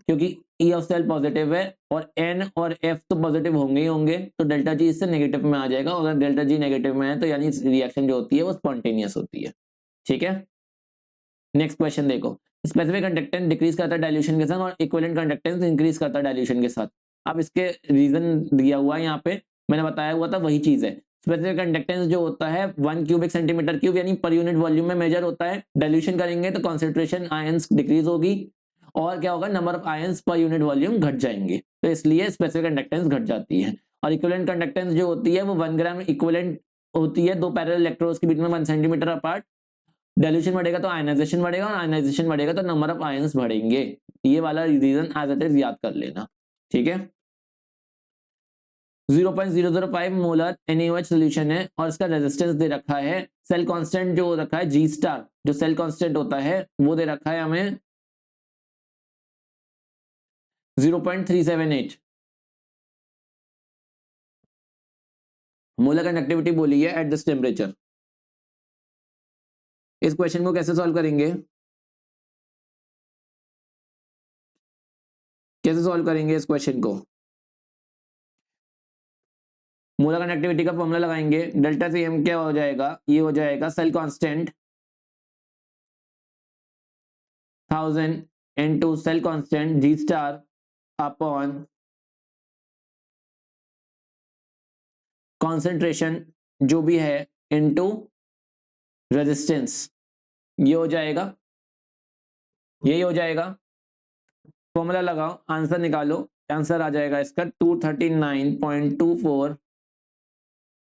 क्योंकि ई ऑफ सेल पॉजिटिव है और N और F तो पॉजिटिव होंगे ही होंगे, तो डेल्टा जी इससे नेगेटिव में आ जाएगा। और अगर डेल्टा जी नेगेटिव में है तो यानी रिएक्शन जो होती है वो स्पॉन्टेनियस होती है। ठीक है, नेक्स्ट क्वेश्चन देखो, स्पेसिफिक कंडक्टेंस डिक्रीज करता है डाइल्यूशन के साथ और इक्विवेलेंट कंडक्टेंस इंक्रीज करता है डाइल्यूशन के साथ। अब इसके रीजन दिया हुआ है यहाँ पे, मैंने बताया हुआ था वही चीज है। स्पेसिफिक कंडक्टेंस जो होता है 1 क्यूबिक सेंटीमीटर क्यूब यानी पर यूनिट वॉल्यूम में मेजर होता है। डाइल्यूशन करेंगे तो कॉन्सेंट्रेशन आयंस डिक्रीज होगी और क्या होगा, number of ions per unit volume घट जाएंगे, तो इसलिए स्पेसिफिक कंडक्टेंस घट जाती है। और इक्विवेलेंट कंडक्टेंस जो होती है वो 1 ग्राम इक्विवेलेंट होती है, दो पैरेलल इलेक्ट्रोड्स के बीच में 1 सेंटीमीटर अपार्ट। डाइल्यूशन बढ़ेगा तो आयनाइजेशन बढ़ेगा, और आयनाइजेशन बढ़ेगा तो नंबर ऑफ आयंस बढ़ेंगे। ये वाला रीजन एज इट इज याद कर लेना। ठीक है, 0.005 मोलर NaOH सोल्यूशन है और इसका रेजिस्टेंस दे रखा है, सेल कांस्टेंट जो रखा है G स्टार, जो सेल कांस्टेंट होता है वो दे रखा है हमें 0.378। मोलर कंडक्टिविटी बोली है एट दिस टेम्परेचर। इस क्वेश्चन को कैसे सॉल्व करेंगे, कैसे सॉल्व करेंगे इस क्वेश्चन को? मोलर कंडक्टिविटी का फॉर्मूला लगाएंगे, डेल्टा सी एम क्या हो जाएगा, ये हो जाएगा cell constant 1000 into cell constant G star upon concentration जो भी है इनटू रेजिस्टेंस। ये हो जाएगा, यही हो जाएगा। फॉर्मूला लगाओ, आंसर निकालो, आंसर आ जाएगा इसका 239.24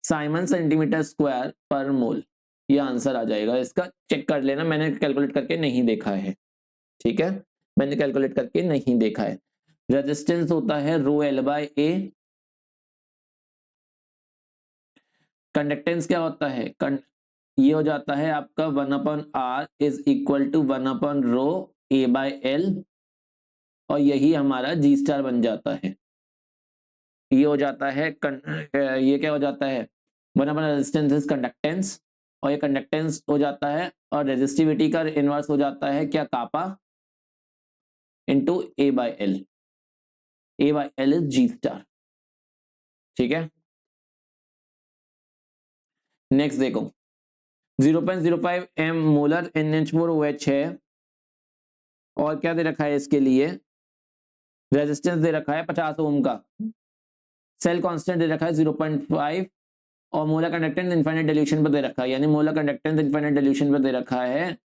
साइमन सेंटीमीटर स्क्वायर पर मोल। ये आंसर आ जाएगा इसका, चेक कर लेना, मैंने कैलकुलेट करके नहीं देखा है, ठीक है, मैंने कैलकुलेट करके नहीं देखा है। रेजिस्टेंस होता है rho L by A. Conductance क्या होता है, ये हो जाता है आपका 1/r इज इक्वल टू 1/रो ए बाय एल, और यही हमारा G स्टार बन जाता है। ये हो जाता है ये क्या हो जाता है, 1/r रेजिस्टेंस इज कंडक्टेंस, और ये कंडक्टेंस हो जाता है, और रेजिस्टिविटी का इनवर्स हो जाता है क्या, kappa into A by L. A by L is G star, ठीक है। नेक्स्ट देखो, 0.05 m मोलर NH4OH है, और क्या दे रखा है इसके लिए, रेजिस्टेंस दे रखा है 50 ओम का, सेल कांस्टेंट दे रखा है 0.5, और मोलर कंडक्टेंस इनफाइनाइट डिल्यूशन पर दे रखा है, यानी मोलर कंडक्टेंस इनफाइनाइट डिल्यूशन पर दे रखा है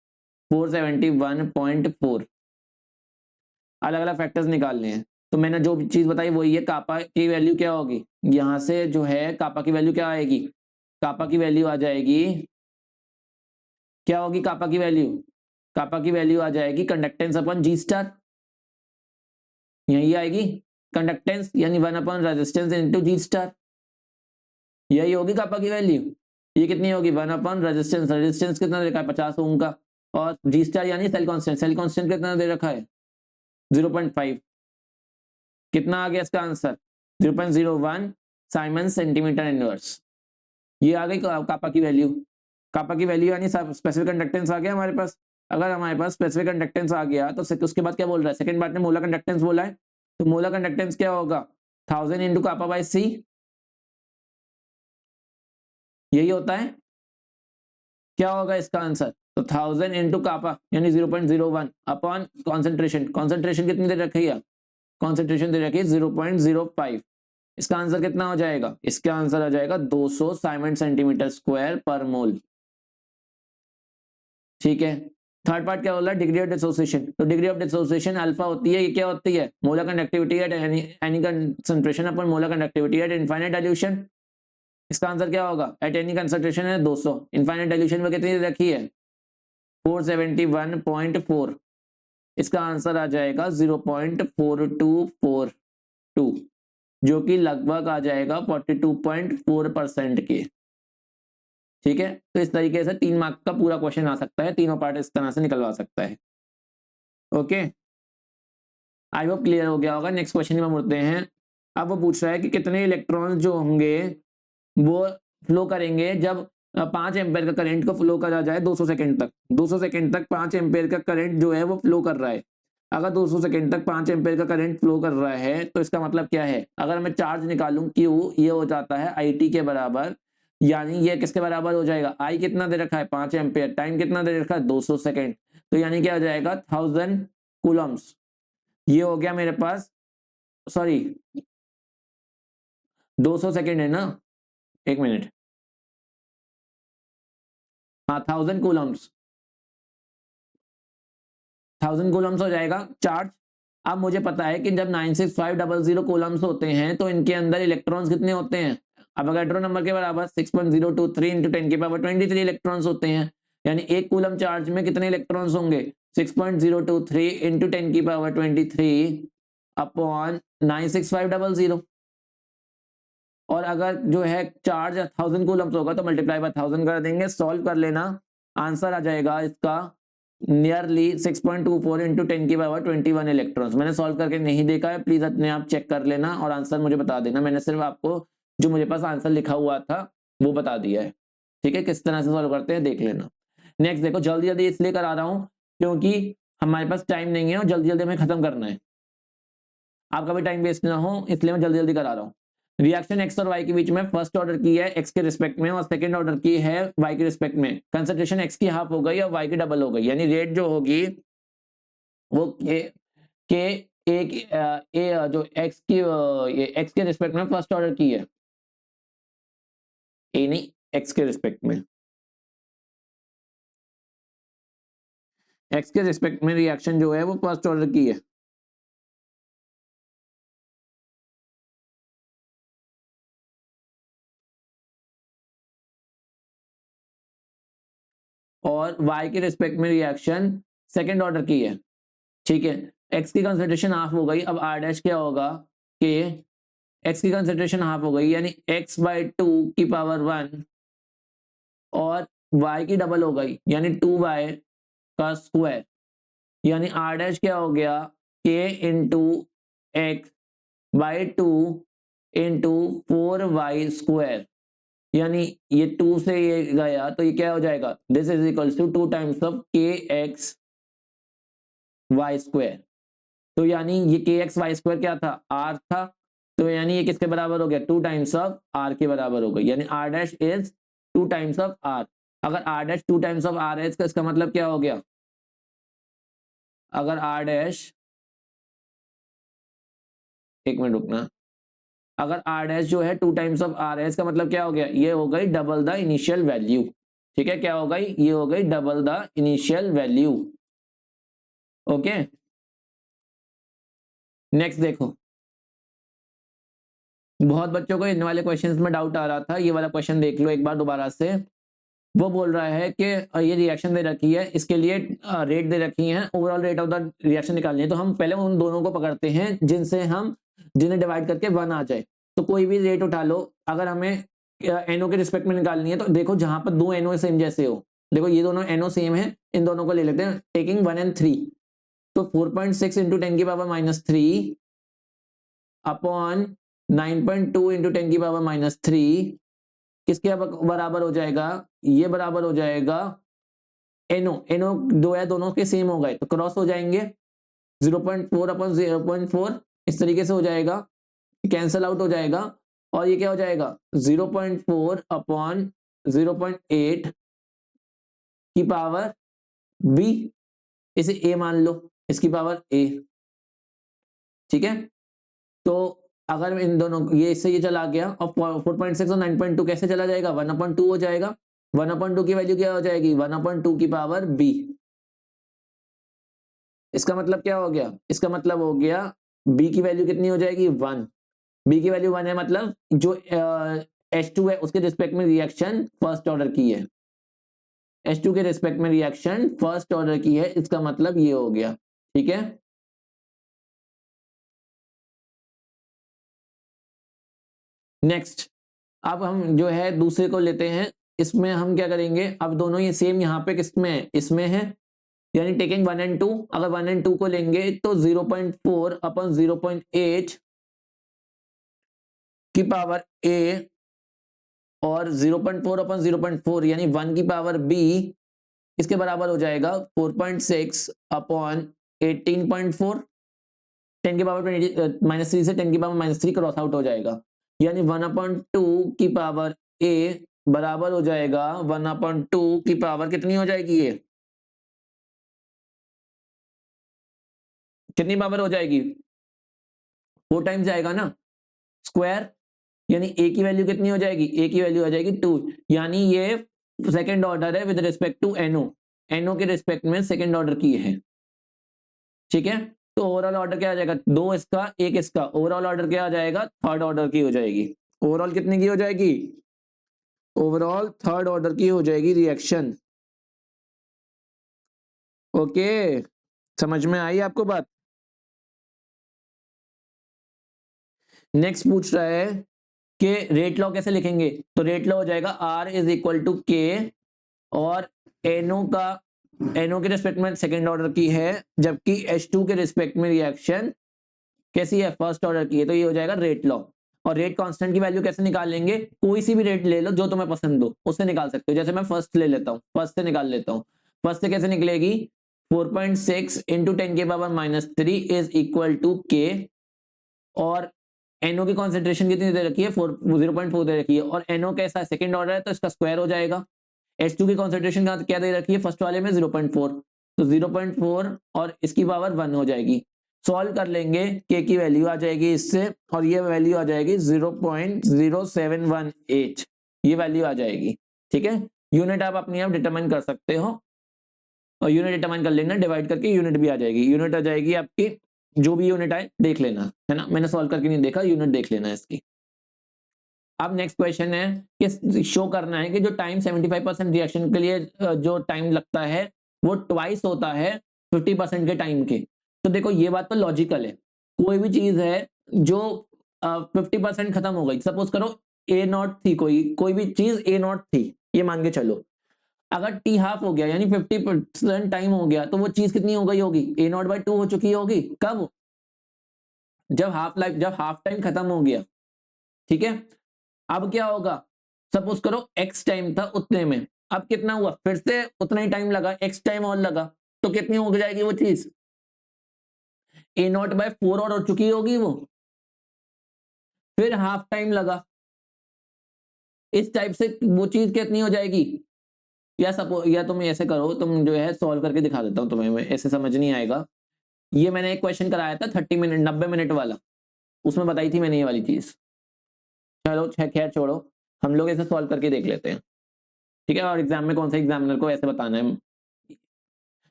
471.4। अलग अलग फैक्टर्स निकालने हैं, तो मैंने जो चीज बताई वही है। कापा की वैल्यू क्या होगी, यहां से जो है कापा की वैल्यू क्या आएगी, कापा की वैल्यू आ जाएगी, क्या होगी कापा की वैल्यू, कापा की वैल्यू आ जाएगी कंडक्टेंस अपन G स्टार, यही आएगी कंडक्टेंस, यानी 1 रेजिस्टेंस इनटू G स्टार, यही होगी कापा की वैल्यू। ये कितनी होगी, 1 रेजिस्टेंस, रेजिस्टेंस कितना दे रखा है 50 ओम का, और G स्टार यानी सेल कांस्टेंट, सेल कांस्टेंट कितना दे रखा है 0.5। कितना आ गया इसका आंसर, 0.01 साइमन सेंटीमीटर इनवर्स। ये आ गई कापा की वैल्यू। कापा की वैल्यू यानी स्पेसिफिक कंडक्टेंस आ गया हमारे पास। अगर हमारे पास स्पेसिफिक कंडक्टेंस आ गया तो उसके बाद क्या बोल रहा है, सेकंड पार्ट में मोलर कंडक्टेंस बोला है, तो मोलर कंडक्टेंस क्या होगा 1000 इंटू कापा बाय सी, यही होता है। क्या होगा इसका आंसर, तो 1000 इंटू कापा यानी 0.01 अपॉन कॉन्सेंट्रेशन, कॉन्सेंट्रेशन कितनी दे रखी है, कॉन्सेंट्रेशन दे रखी है 0.05। इसका आंसर कितना हो जाएगा, इसका आंसर आ जाएगा 200 साइमन सेंटीमीटर स्क्वायर पर मोल, ठीक है। थर्ड पार्ट क्या बोला, डिग्री ऑफ डिसोसिएशन, तो डिग्री ऑफ डिसोसिएशन अल्फा होती है, ये क्या होती है, molar conductivity at any concentration upon molar conductivity eight infinite dilution. इसका आंसर क्या होगा, एट एनी कंसंट्रेशन है 200, इनफाइनाइट डाइल्यूशन में कितनी रखी है 471.4। इसका आंसर आ जाएगा 0.4242, जो कि लगभग आ जाएगा 42.4% के, ठीक है। तो इस तरीके से 3 मार्क का पूरा क्वेश्चन आ सकता है, तीनों पार्ट इस तरह से निकलवा सकता है। ओके, आई होप क्लियर हो गया होगा। नेक्स्ट क्वेश्चन में मुड़ते हैं। अब वो पूछ रहा है कि कितने इलेक्ट्रॉन जो होंगे वो फ्लो करेंगे जब 5 एम्पेयर का करंट को फ्लो करा जाए 200 सेकंड तक। 200 सेकंड तक 5 एम्पेयर का करंट जो है वो फ्लो कर रहा है। अगर 200 सेकंड तक 5 एम्पेयर का करंट फ्लो कर रहा है तो इसका मतलब क्या है, अगर मैं चार्ज निकालूं Q, ये हो जाता है IT के बराबर, यानी ये किसके बराबर हो जाएगा, I कितना दे रखा है 5 एम्पेयर, टाइम कितना दे रखा है 200 सेकंड, तो यानी क्या हो जाएगा 1000 कूलम्स। ये हो गया मेरे पास, सॉरी 200 सेकंड है ना, एक मिनट, हाँ 1000 कूलम्स, 1000 कूलम्स हो जाएगा चार्ज। अब मुझे पता है कि जब 96500 कूलम्स होते हैं तो इनके अंदर इलेक्ट्रॉन्स कितने होते हैं, अवोगाड्रो नंबर के बराबर 6.023 इंटू 10 की पावर 23 इलेक्ट्रॉन्स होते हैं, यानी एक कूलम चार्ज में कितने इलेक्ट्रॉन्स होंगे 6.023 इंटू 10 की पावर 23 अपॉन 96500, और अगर जो है चार्ज 1000 कूलम्स होगा तो मल्टीप्लाई बाय 1000 कर देंगे, सॉल्व कर लेना, आंसर आ जाएगा इसका नियरली 6.24 इंटू 10 की पावर 21 इलेक्ट्रॉन्स। मैंने सॉल्व करके नहीं देखा है, प्लीज अपने आप चेक कर लेना और आंसर मुझे बता देना। मैंने सिर्फ आपको जो मुझे पास आंसर लिखा हुआ था वो बता दिया है, ठीक है। किस तरह से सॉल्व करते हैं देख लेना। नेक्स्ट देखो, जल्दी जल्दी इसलिए करा रहा हूं क्योंकि हमारे पास टाइम नहीं है और जल्दी जल्दी हमें खत्म करना है, आपका भी टाइम वेस्ट ना हो, इसलिए मैं जल्दी जल्दी करा रहा हूँ। रिएक्शन एक्स और वाई के बीच में फर्स्ट ऑर्डर की है एक्स के रिस्पेक्ट में और सेकंड ऑर्डर की है वाई के रिस्पेक्ट में। कंसंट्रेशन एक्स की हाफ हो गई और वाई की डबल हो गई, यानी रेट जो होगी वो के एक जो एक्स की ये एक्स के रिस्पेक्ट में फर्स्ट ऑर्डर की है, ए नहीं एक्स के रिस्पेक्ट में, एक्स के रिस्पेक्ट में रिएक्शन जो है वो फर्स्ट ऑर्डर की है। और y के रिस्पेक्ट में रिएक्शन सेकंड ऑर्डर की है, ठीक है। x की कंसंट्रेशन हाफ हो गई, अब r डैश क्या होगा कि x की कंसंट्रेशन हाफ हो गई यानी x/2 की पावर 1 और y की डबल हो गई यानी 2y का स्क्वायर, यानी r डैश क्या हो गया k into x by 2 into 4y square, यानी ये 2 से ये गया तो ये क्या हो जाएगा, this is equals to 2 times of K X Y square. तो यानी ये के एक्स वाई स्क्वायर क्या था, आर था, तो यानी ये किसके बराबर हो गया, 2 टाइम्स ऑफ आर के बराबर हो गई, यानी R dash is 2 times of R. अगर R dash 2 times of R है इसका मतलब क्या हो गया, अगर आर डैश, एक मिनट रुकना, अगर आर डैश जो है 2 टाइम्स ऑफ आर है इसका मतलब क्या हो गया, ये हो गई डबल द इनिशियल वैल्यू, ठीक है। क्या हो गई, ये हो गई double the initial value, okay. Next देखो, बहुत बच्चों को इन वाले क्वेश्चंस में डाउट आ रहा था, ये वाला क्वेश्चन देख लो एक बार दोबारा से। वो बोल रहा है कि ये रिएक्शन दे रखी है, इसके लिए रेट दे रखी है, overall rate of the reaction निकालनी है, तो हम पहले उन दोनों को पकड़ते हैं जिनसे हम जिन्हें डिवाइड करके 1 आ जाए। तो कोई भी रेट उठा लो, अगर हमें एनओ के रिस्पेक्ट में निकालनी है तो देखो जहां पर दो एनओ सेम जैसे हो, देखो ये दोनों एनओ सेम है, इन दोनों को ले लेते हैं टेकिंग 1 and 3, तो 4.6 इंटू 10 की पावर -3 अपॉन 9.2 इंटू 10 की पावर -3 किसके बराबर हो जाएगा, ये बराबर हो जाएगा एनो, एनो दो है दोनों के सेम हो गए तो क्रॉस हो जाएंगे, 0.4 अपॉन 0.4 इस तरीके से हो जाएगा, कैंसल आउट हो जाएगा, और ये क्या हो जाएगा 0.4 अपॉन 0.8 की पावर बी, इसे ए मान लो, इसकी पावर ए, ठीक है। तो अगर इन दोनों ये इससे ये चला गया और 4.6 और 9.2 कैसे चला जाएगा, 1/2 हो जाएगा, 1/2 की वैल्यू क्या हो जाएगी, 1/2 की पावर बी। इसका मतलब क्या हो गया, इसका मतलब हो गया बी की वैल्यू कितनी हो जाएगी 1, बी की वैल्यू 1 है, मतलब जो H2 है उसके रिस्पेक्ट में रिएक्शन फर्स्ट ऑर्डर की है, H2 के रिस्पेक्ट में रिएक्शन फर्स्ट ऑर्डर की है, इसका मतलब ये हो गया, ठीक है। नेक्स्ट, अब हम जो है दूसरे को लेते हैं, इसमें हम क्या करेंगे, अब दोनों ये सेम यहाँ पे किसमें है, इसमें है, यानी टेकिंग 1 and 2, अगर 1 and 2 को लेंगे तो 0.4 अपॉन 0.8 की पावर ए और 0.4 अपॉन 0.4 यानी 1 की पावर बी इसके बराबर हो जाएगा 4.6 अपॉन 18.4, 10 की पावर -3 से 10 की पावर -3 क्रॉस आउट हो जाएगा, यानी 1/2 की पावर ए बराबर हो जाएगा 1/2 की पावर कितनी हो जाएगी, ये कितनी पावर हो जाएगी, 4 टाइम्स जाएगा ना स्क्वायर, यानी ए की वैल्यू कितनी हो जाएगी, ए की वैल्यू हो जाएगी 2, यानी ये सेकंड ऑर्डर है with respect to NO, NO के रिस्पेक्ट में सेकंड ऑर्डर की है, ठीक है। तो ओवरऑल ऑर्डर क्या आ जाएगा, दो इसका एक इसका, ओवरऑल ऑर्डर क्या आ जाएगा, थर्ड ऑर्डर की हो जाएगी, ओवरऑल कितने की हो जाएगी, ओवरऑल थर्ड ऑर्डर की हो जाएगी रिएक्शन, ओके। समझ में आई आपको बात। नेक्स्ट पूछ रहा है कि रेट लॉ कैसे लिखेंगे, तो रेट लॉ हो जाएगा R इज इक्वल टू के, और NO के रिस्पेक्ट में सेकेंड ऑर्डर की है, जबकि H2 के रिस्पेक्ट में रिएक्शन कैसी है, फर्स्ट ऑर्डर की है, तो ये हो जाएगा रेट लॉ। और रेट कांस्टेंट की वैल्यू कैसे निकालेंगे, कोई सी भी रेट ले लो जो तुम्हें पसंद हो, उससे निकाल सकते हो। जैसे मैं फर्स्ट ले लेता हूँ, फर्स्ट से निकाल लेता हूँ। फर्स्ट से कैसे निकलेगी, 4.6 इंटू 10⁻³ इज इक्वल टू के, और NO की कॉन्सेंट्रेशन कितनी दे रखी है, 0.4 दे रखी है, और NO कैसा सेकंड ऑर्डर है तो इसका स्क्वायर हो जाएगा। H2 की कॉन्सेंट्रेशन क्या दे रखी है फर्स्ट वाले में, 0.4, तो 0.4 और इसकी पावर 1 हो जाएगी। सॉल्व कर लेंगे, के की वैल्यू आ जाएगी इससे, और ये वैल्यू आ जाएगी 0.0718, ये वैल्यू आ जाएगी। ठीक है, यूनिट आप अपने आप डिटरमाइन कर सकते हो, और यूनिट डिटरमाइन कर लेना, डिवाइड करके यूनिट भी आ जाएगी। यूनिट आ जाएगी आपकी, जो भी यूनिट आए देख लेना, है ना, मैंने सॉल्व करके नहीं देखा, यूनिट देख लेना इसकी। अब नेक्स्ट क्वेश्चन है कि शो करना है कि जो टाइम 75% रिएक्शन के लिए जो टाइम लगता है वो ट्वाइस होता है 50% के टाइम के। तो देखो ये बात तो लॉजिकल है, कोई भी चीज है जो 50% खत्म हो गई, सपोज करो A0 थी, कोई भी चीज A0 थी, ये मान के चलो, अगर T हाफ हो गया यानी 50% टाइम हो गया, तो वो चीज कितनी हो गई होगी, A0/2 हो चुकी होगी। कब, जब हाफ टाइम खत्म हो गया। ठीक है, अब क्या होगा, सपोज करो x टाइम था उतने में, अब कितना हुआ, फिर से उतना ही टाइम लगा, x टाइम और लगा, तो कितनी हो जाएगी वो चीज, A0/4 और हो चुकी होगी वो, फिर हाफ टाइम लगा, इस टाइप से वो चीज कितनी हो जाएगी। या तुम ऐसे करो, तुम जो है सॉल्व करके दिखा देता हूं तुम्हें, ऐसे समझ नहीं आएगा। ये मैंने एक क्वेश्चन कराया था 30 मिनट 90 मिनट वाला, उसमें बताई थी मैंने ये वाली चीज। चलो खैर छोड़ो, हम लोग ऐसे सॉल्व करके देख लेते हैं। ठीक है, और एग्जाम में कौन सा एग्जामिनर को ऐसे बताना है,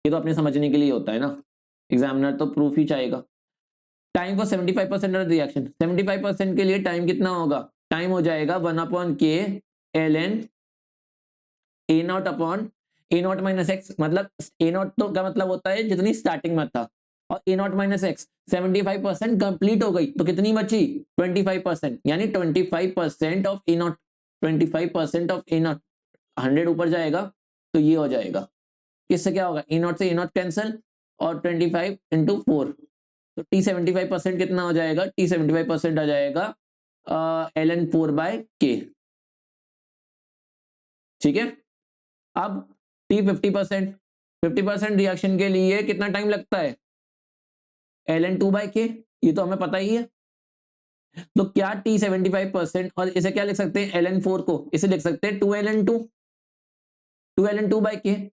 ये तो अपने समझने के लिए होता है ना, एग्जामिनर तो प्रूफ ही चाहेगा। टाइम फॉर 75% ऑफ रिएक्शन, 75% के लिए टाइम कितना होगा, टाइम हो जाएगा 1/k ln A0 minus x, मतलब A0 तो क्या मतलब होता है जितनी स्टार्टिंग में था, और A0 माइनस एक्स 75% कंप्लीट हो गई, तो कितनी बची 25%, यानी 25% ऑफ A0, 25% ऑफ A0, 100 ऊपर जाएगा तो ये हो जाएगा, किससे क्या होगा, A0 से A0 कैंसिल, और 25 इंटू 4, तो T75% कितना हो जाएगा, T75% आ जाएगा ln 4/k। ठीक है, अब T50% रिएक्शन के लिए कितना टाइम लगता है, ln 2/k, ये तो हमें पता ही है। तो क्या T75%, और इसे क्या लिख सकते हैं, ln 4 को इसे लिख सकते हैं 2ln 2/k,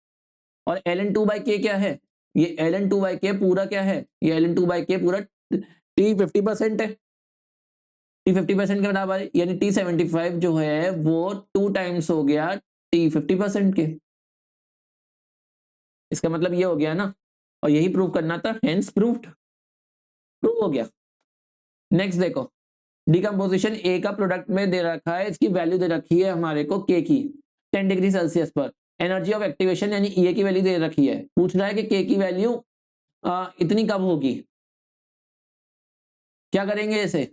और ln 2/k क्या है, ये ln 2/k पूरा क्या है, ये ln 2/k पूरा T50% है, T50% के बराबर है, यानी T75 जो है वो 2 टाइम्स हो गया T50% के। इसका मतलब ये हो गया ना, और यही प्रूव करना था, हेंस प्रूव्ड, प्रूव हो गया। नेक्स्ट देखो, डिकम्पोजिशन ए का प्रोडक्ट में दे रखा है, इसकी वैल्यू दे रखी है हमारे को के की 10 डिग्री सेल्सियस पर, एनर्जी ऑफ एक्टिवेशन यानी ए की वैल्यू दे रखी है, पूछ रहा है कि के की वैल्यू इतनी कब होगी। क्या करेंगे, इसे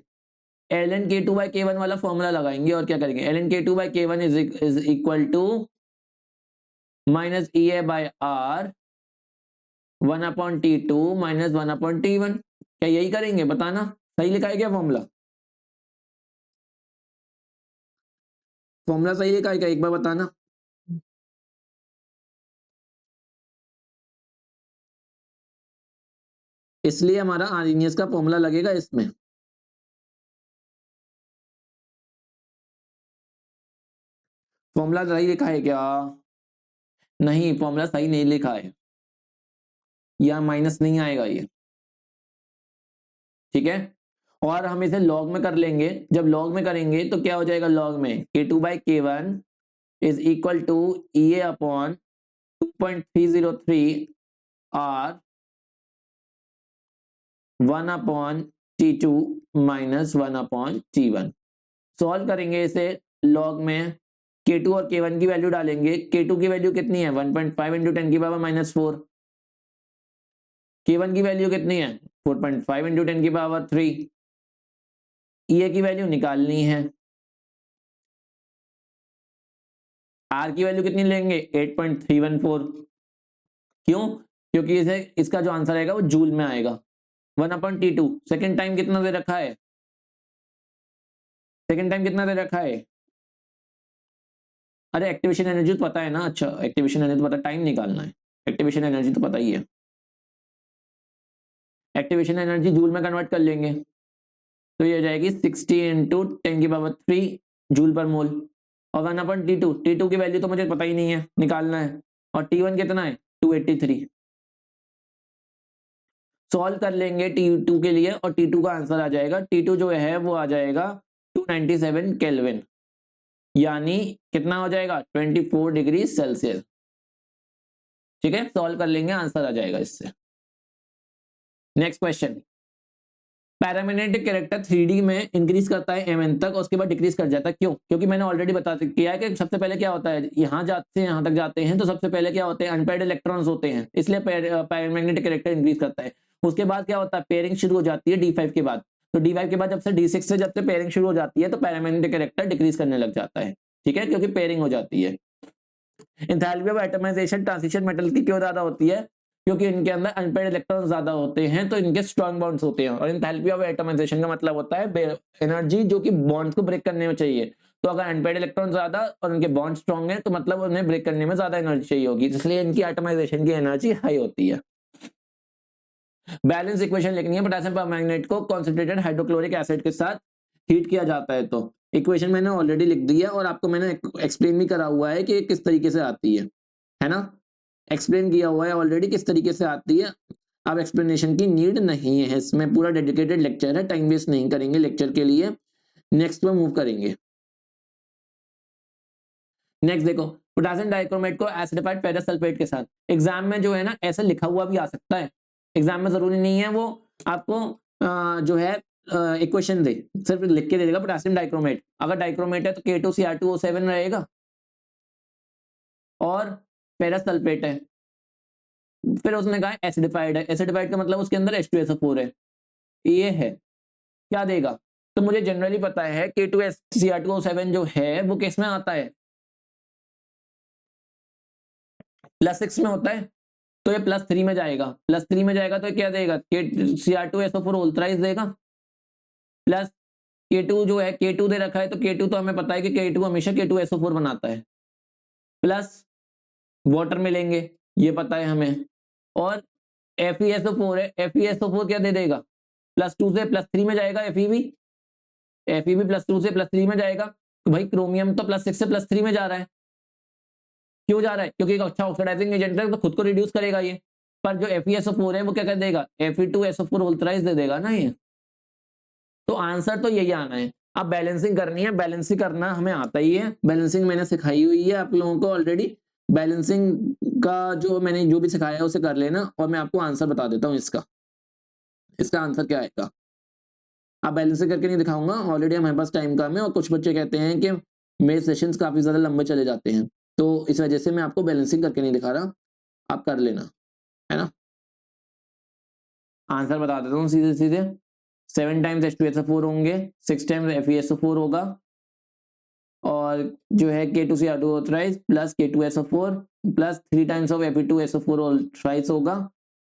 ln k2/k1 वाला फॉर्मूला लगाएंगे, और क्या करेंगे, ln k2/k1 is equal to minus EA/R 1/T2 minus 1/T1। क्या यही करेंगे, बताना सही लिखा है क्या फॉर्मूला, फॉर्मूला सही लिखा है क्या, एक बार बताना। इसलिए हमारा आर्नियस का फॉर्मूला लगेगा इसमें। फॉर्मूला सही लिखा है क्या, नहीं फॉर्मूला सही नहीं लिखा है, या माइनस नहीं आएगा ये। ठीक है, और हम इसे लॉग में कर लेंगे, जब लॉग में करेंगे तो क्या हो जाएगा, लॉग में k2/k1 is equal to EA upon 2.303 R 1/T2 minus 1/T1। Solve करेंगे इसे लॉग में, k2 और k1 की वैल्यू डालेंगे, k2 की वैल्यू कितनी है 1.5 इंटू 10⁻⁻4, k1 की वैल्यू कितनी है 4.5 इंटू 10⁻3, EA की वैल्यू निकालनी है, आर की वैल्यू कितनी लेंगे 8.314। क्यों? क्योंकि इसे इसका जो आंसर आएगा वो जूल में आएगा। 1/T2। सेकेंड टाइम कितना दे रखा है? सेकेंड टाइम कितना दे रखा है? अरे एक्टिवेशन एनर्जी तो पता है ना। अच्छा एक्टिवेशन एनर्जी तो पता, टाइम निकालना है। एक्टिवेशन एनर्जी तो पता ही है। एक्टिवेशन एनर्जी जूल में कन्वर्ट कर लेंगे तो ये हो जाएगी 60 इंटू 10⁻³ जूल पर मोल। और 1/T2, T2 की वैल्यू तो मुझे पता ही नहीं है, निकालना है। और T1 कितना है 283। सॉल्व कर लेंगे T2 के लिए और T2 का आंसर आ जाएगा। T2 जो है वो आ जाएगा 297 केल्विन, यानी कितना हो जाएगा 24 डिग्री सेल्सियस। ठीक है, सॉल्व कर लेंगे, आंसर आ जाएगा इससे। Next question, paramagnetic character 3D में इंक्रीज करता है mn तक, उसके बाद डिक्रीज कर जाता है। क्यों? क्योंकि मैंने ऑलरेडी बता किया है कि सबसे पहले क्या होता है, यहां जाते हैं यहां तक जाते हैं तो सबसे पहले क्या होते हैं अनपेयर्ड इलेक्ट्रॉन्स होते हैं, इसलिए पैरामैग्नेटिक कैरेक्टर इंक्रीज करता है। उसके बाद क्या होता है पेयरिंग शुरू हो जाती है D5 के बाद। तो D5 के बाद जब से D6 से जब से पेयरिंग शुरू हो जाती है तो पैरामैग्नेटिक कैरेक्टर डिक्रीज करने लग जाता है। ठीक है, क्योंकि पेयरिंग हो जाती है। Enthalpy of atomization transition metal की क्यों ज्यादा होती है? क्योंकि इनके अंदर अनपेयर्ड इलेक्ट्रॉन ज्यादा होते हैं तो इनके स्ट्रॉन्ग बॉन्ड्स होते हैं। और एंथैल्पी ऑफ एटमाइजेशन का मतलब होता है एनर्जी जो कि बॉन्ड्स को ब्रेक करने में चाहिए। तो अगर अनपेयर्ड इलेक्ट्रॉन ज्यादा और उनके बॉन्ड स्ट्रॉन्ग है तो मतलब उन्हें ब्रेक करने में ज्यादा एनर्जी चाहिए होगी, इसलिए इनकी एटमाइजेशन की एनर्जी हाई होती है। बैलेंस इक्वेशन लिखनी है। पोटेशियम परमैंगनेट को कॉन्सेंट्रेटेड हाइड्रोक्लोरिक एसिड के साथ हीट किया जाता है। तो इक्वेशन मैंने ऑलरेडी लिख दी है और आपको मैंने एक्सप्लेन भी करा हुआ है कि किस तरीके से आती है ना। एक्सप्लेन किया हुआ है ऑलरेडी किस तरीके से आती है। अब एक्सप्लेनेशन की नीड नहीं है, इसमें पूरा डेडिकेटेड लेक्चर है, टाइम वेस्ट नहीं करेंगे लेक्चर के लिए। नेक्स्ट में मूव करेंगे। नेक्स्ट देखो, पोटेशियम डाइक्रोमेट को एसिडिफाइड फेरस सल्फेट के साथ, एग्जाम में जो है ना ऐसे लिखा हुआ भी आ सकता है। एग्जाम में जरूरी नहीं है वो आपको जो है इक्वेशन दे, सिर्फ लिख के दे देगा पोटेशियम डाइक्रोमेट। अगर डाइक्रोमेट है तो K2Cr2O7 रहेगा और फेरस सल्फेट है। फिर उसने कहा एसिडिफाइड है, एसिडिफाइड का मतलब उसके अंदर H2SO4 है, ये है क्या देगा। तो मुझे जनरली पता है K2Cr2O7 जो है वो किस में आता है +6 में होता है। तो ये +3 में जाएगा, +3 में जाएगा तो क्या देगा Cr2SO4 होल्ट्राइज देगा। प्लस K2 जो है K2 दे रखा है तो K2 तो हमें पता है कि K2 हमेशा K2SO4 बनाता है। प्लस वाटर मिलेंगे ये पता है हमें। और FeSO4 है, FeSO4 क्या दे देगा +2 से +3 में जाएगा। Fe भी +2 से +3 में जाएगा। तो भाई क्रोमियम तो +6 से +3 में जा रहा है। क्यों जा रहा है? क्योंकि एक अच्छा ऑक्सीडाइजिंग एजेंट है तो खुद को रिड्यूस करेगा ये। पर जो FeSO4 है वो क्या कर देगा Fe2SO4 होल्ट्राइज दे देगा ना ये। तो आंसर तो यही आना है। अब बैलेंसिंग करनी है, बैलेंसिंग करना हमें आता ही है, बैलेंसिंग मैंने सिखाई हुई है आप लोगों को ऑलरेडी। बैलेंसिंग का जो मैंने जो भी सिखाया है उसे कर लेना और मैं आपको आंसर बता देता हूँ इसका। इसका आंसर क्या आएगा आप बैलेंसिंग करके नहीं दिखाऊंगा, ऑलरेडी हमारे पास टाइम कम है और कुछ बच्चे कहते हैं कि मेरे सेशंस काफी ज्यादा लंबे चले जाते हैं, तो इस वजह से मैं आपको बैलेंसिंग करके नहीं दिखा रहा, आप कर लेना है ना। आंसर बता देता हूँ सीधे सीधे। 7 टाइम्स H2SO4 होंगे, 6 टाइम्स FeSO4 होगा और जो है K2Cr2 ऑथराइज plus K2SO4 plus 3 times of Fe2SO4 ऑथराइज होगा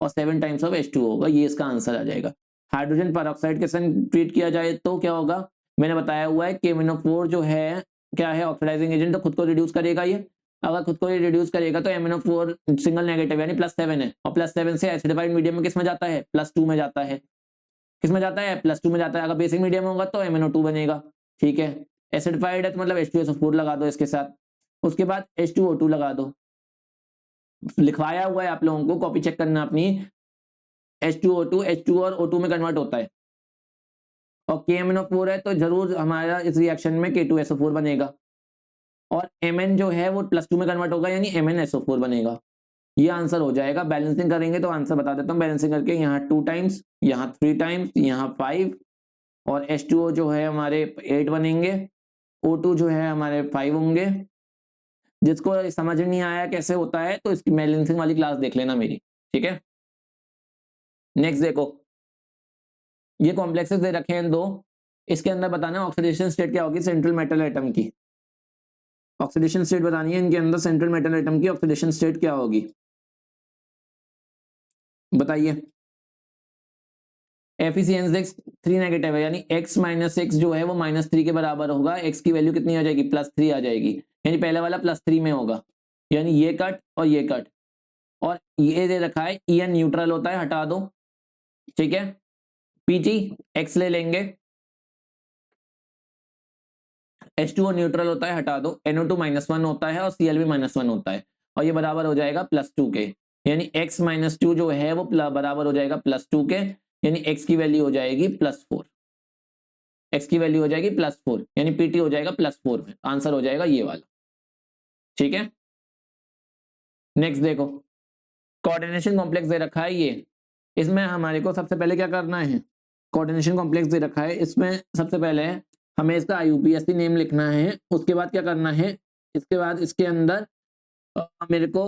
और 7 टाइम्स ऑफ H2 होगा, ये इसका आंसर आ जाएगा। हाइड्रोजन पेरोक्साइड के संग ट्रीट किया जाए तो क्या होगा, मैंने बताया हुआ है KMnO4 जो है क्या है ऑक्सीडाइजिंग एजेंट, तो खुद को रिड्यूस करेगा ये। अगर खुद को ये रिड्यूस करेगा तो MnO4 सिंगल नेगेटिव यानी +7 है और +7 से एसिडिफाइड मीडियम में किस में जाता है +2 में जाता है। किस में जाता है +2 में जाता है। अगर बेसिक मीडियम होगा तो MnO2 बनेगा। ठीक है, एसिडिफाइड है तो मतलब H2SO4 लगा दो इसके साथ, उसके बाद H2O2 लगा दो। लिखवाया हुआ है आप लोगों को, कॉपी चेक करना अपनी। H2O2 H2 और O2 में कन्वर्ट होता है और KMnO4 है तो जरूर हमारा इस रिएक्शन में K2SO4 बनेगा और Mn जो है वो +2 में कन्वर्ट होगा यानी MnSO4 बनेगा। ये आंसर हो जाएगा। बैलेंसिंग करेंगे तो आंसर बता देता हूँ। बैलेंसिंग करके यहाँ 2 टाइम्स, यहाँ 3 टाइम्स, यहाँ 5 और H2O जो है हमारे 8 बनेंगे, O2 जो है हमारे 5 होंगे। जिसको समझ नहीं आया कैसे होता है तो इसकी बैलेंसिंग वाली क्लास देख लेना मेरी, ठीक है। नेक्स्ट देखो, ये कॉम्प्लेक्सेस दे रखे हैं 2, इसके अंदर बताना ऑक्सीडेशन स्टेट क्या होगी सेंट्रल मेटल एटम की। ऑक्सीडेशन स्टेट बतानी है इनके अंदर सेंट्रल मेटल एटम की ऑक्सीडेशन स्टेट क्या होगी, बताइए। एफिशिएंसी 3 नेगेटिव है, यानी x माइनस एक्स जो है वो -3 के बराबर होगा। x की वैल्यू कितनी आ जाएगी, +3 आ जाएगी, यानी पहले वाला +3 में होगा, यानी ये कट और ये कट। और ये दे रखा है EN न्यूट्रल होता है, हटा दो, ठीक है। Pt x ले लेंगे, H2O न्यूट्रल होता है, हटा दो, NO2 -1 होता है और Cl भी -1 होता है, और ये बराबर हो जाएगा +2 के, यानी x - 2 जो है वो बराबर हो जाएगा +2 के, यानी x की वैल्यू हो जाएगी +4, x की वैल्यू हो जाएगी +4, यानी Pt हो जाएगा +4 में, आंसर हो जाएगा ये वाला, ठीक है। नेक्स्ट देखो, कोऑर्डिनेशन कॉम्प्लेक्स दे रखा है ये, इसमें हमारे को सबसे पहले क्या करना है, कोऑर्डिनेशन कॉम्प्लेक्स दे रखा है, इसमें सबसे पहले हमें इसका IUPAC नेम लिखना है, उसके बाद क्या करना है, इसके बाद इसके अंदर मेरे को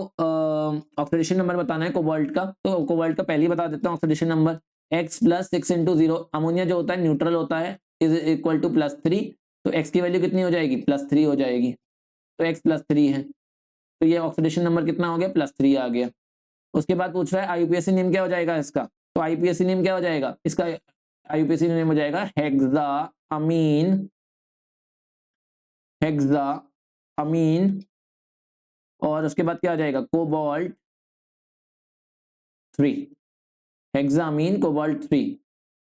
ऑक्सीडेशन नंबर बताना है कोबाल्ट का, तो कोबाल्ट का पहले ही बता देता हूँ ऑक्सीडेशन नंबर, x + 6 × 0, अमोनिया जो होता है न्यूट्रल होता है, इज इक्वल टू +3, तो x की वैल्यू कितनी हो जाएगी, +3 हो जाएगी, तो x +3 है, तो ये ऑक्सीडेशन नंबर कितना हो गया, +3 आ गया। उसके बाद पूछ रहा है IUPAC नेम क्या हो जाएगा इसका, तो IUPAC नेम क्या हो जाएगा इसका, IUPAC नेम हो जाएगा हेक्साअमीन, और उसके बाद क्या आ जाएगा, कोबाल्ट 3, हेक्साअमीन कोबाल्ट 3।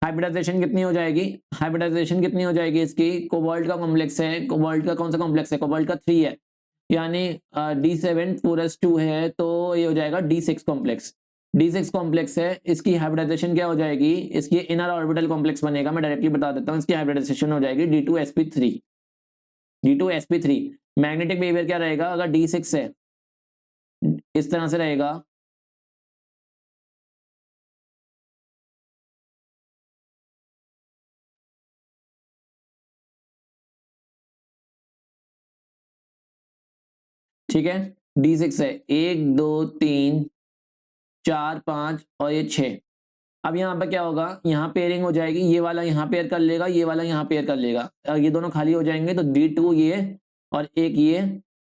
हाइब्रिडाइजेशन कितनी हो जाएगी, हाइब्रिडाइजेशन कितनी हो जाएगी इसकी, कोबाल्ट का कॉम्प्लेक्स है, कोबाल्ट का कौन सा कॉम्प्लेक्स है, कोबाल्ट का 3 है, यानी D7 4s2 है, तो ये हो जाएगा D6 कॉम्प्लेक्स, D6 कॉम्प्लेक्स है, इसकी हाइब्रिडाइजेशन क्या हो जाएगी, इसकी इनर ऑर्बिटल कॉम्प्लेक्स बनेगा, मैं डायरेक्टली बता देता हूँ, इसकी हाइब्रिडाइजेशन हो जाएगी D2sp3, D2sp3। मैग्नेटिक बिहेवियर क्या रहेगा, अगर D6 है इस तरह से रहेगा, ठीक है, D6 है, 1 2 3 4 5 और ये 6। अब यहाँ पे क्या होगा, यहाँ पेयरिंग हो जाएगी, ये वाला यहाँ पेयर कर लेगा, ये वाला यहाँ पेयर कर लेगा, ये दोनों खाली हो जाएंगे, तो D2 ये और एक ये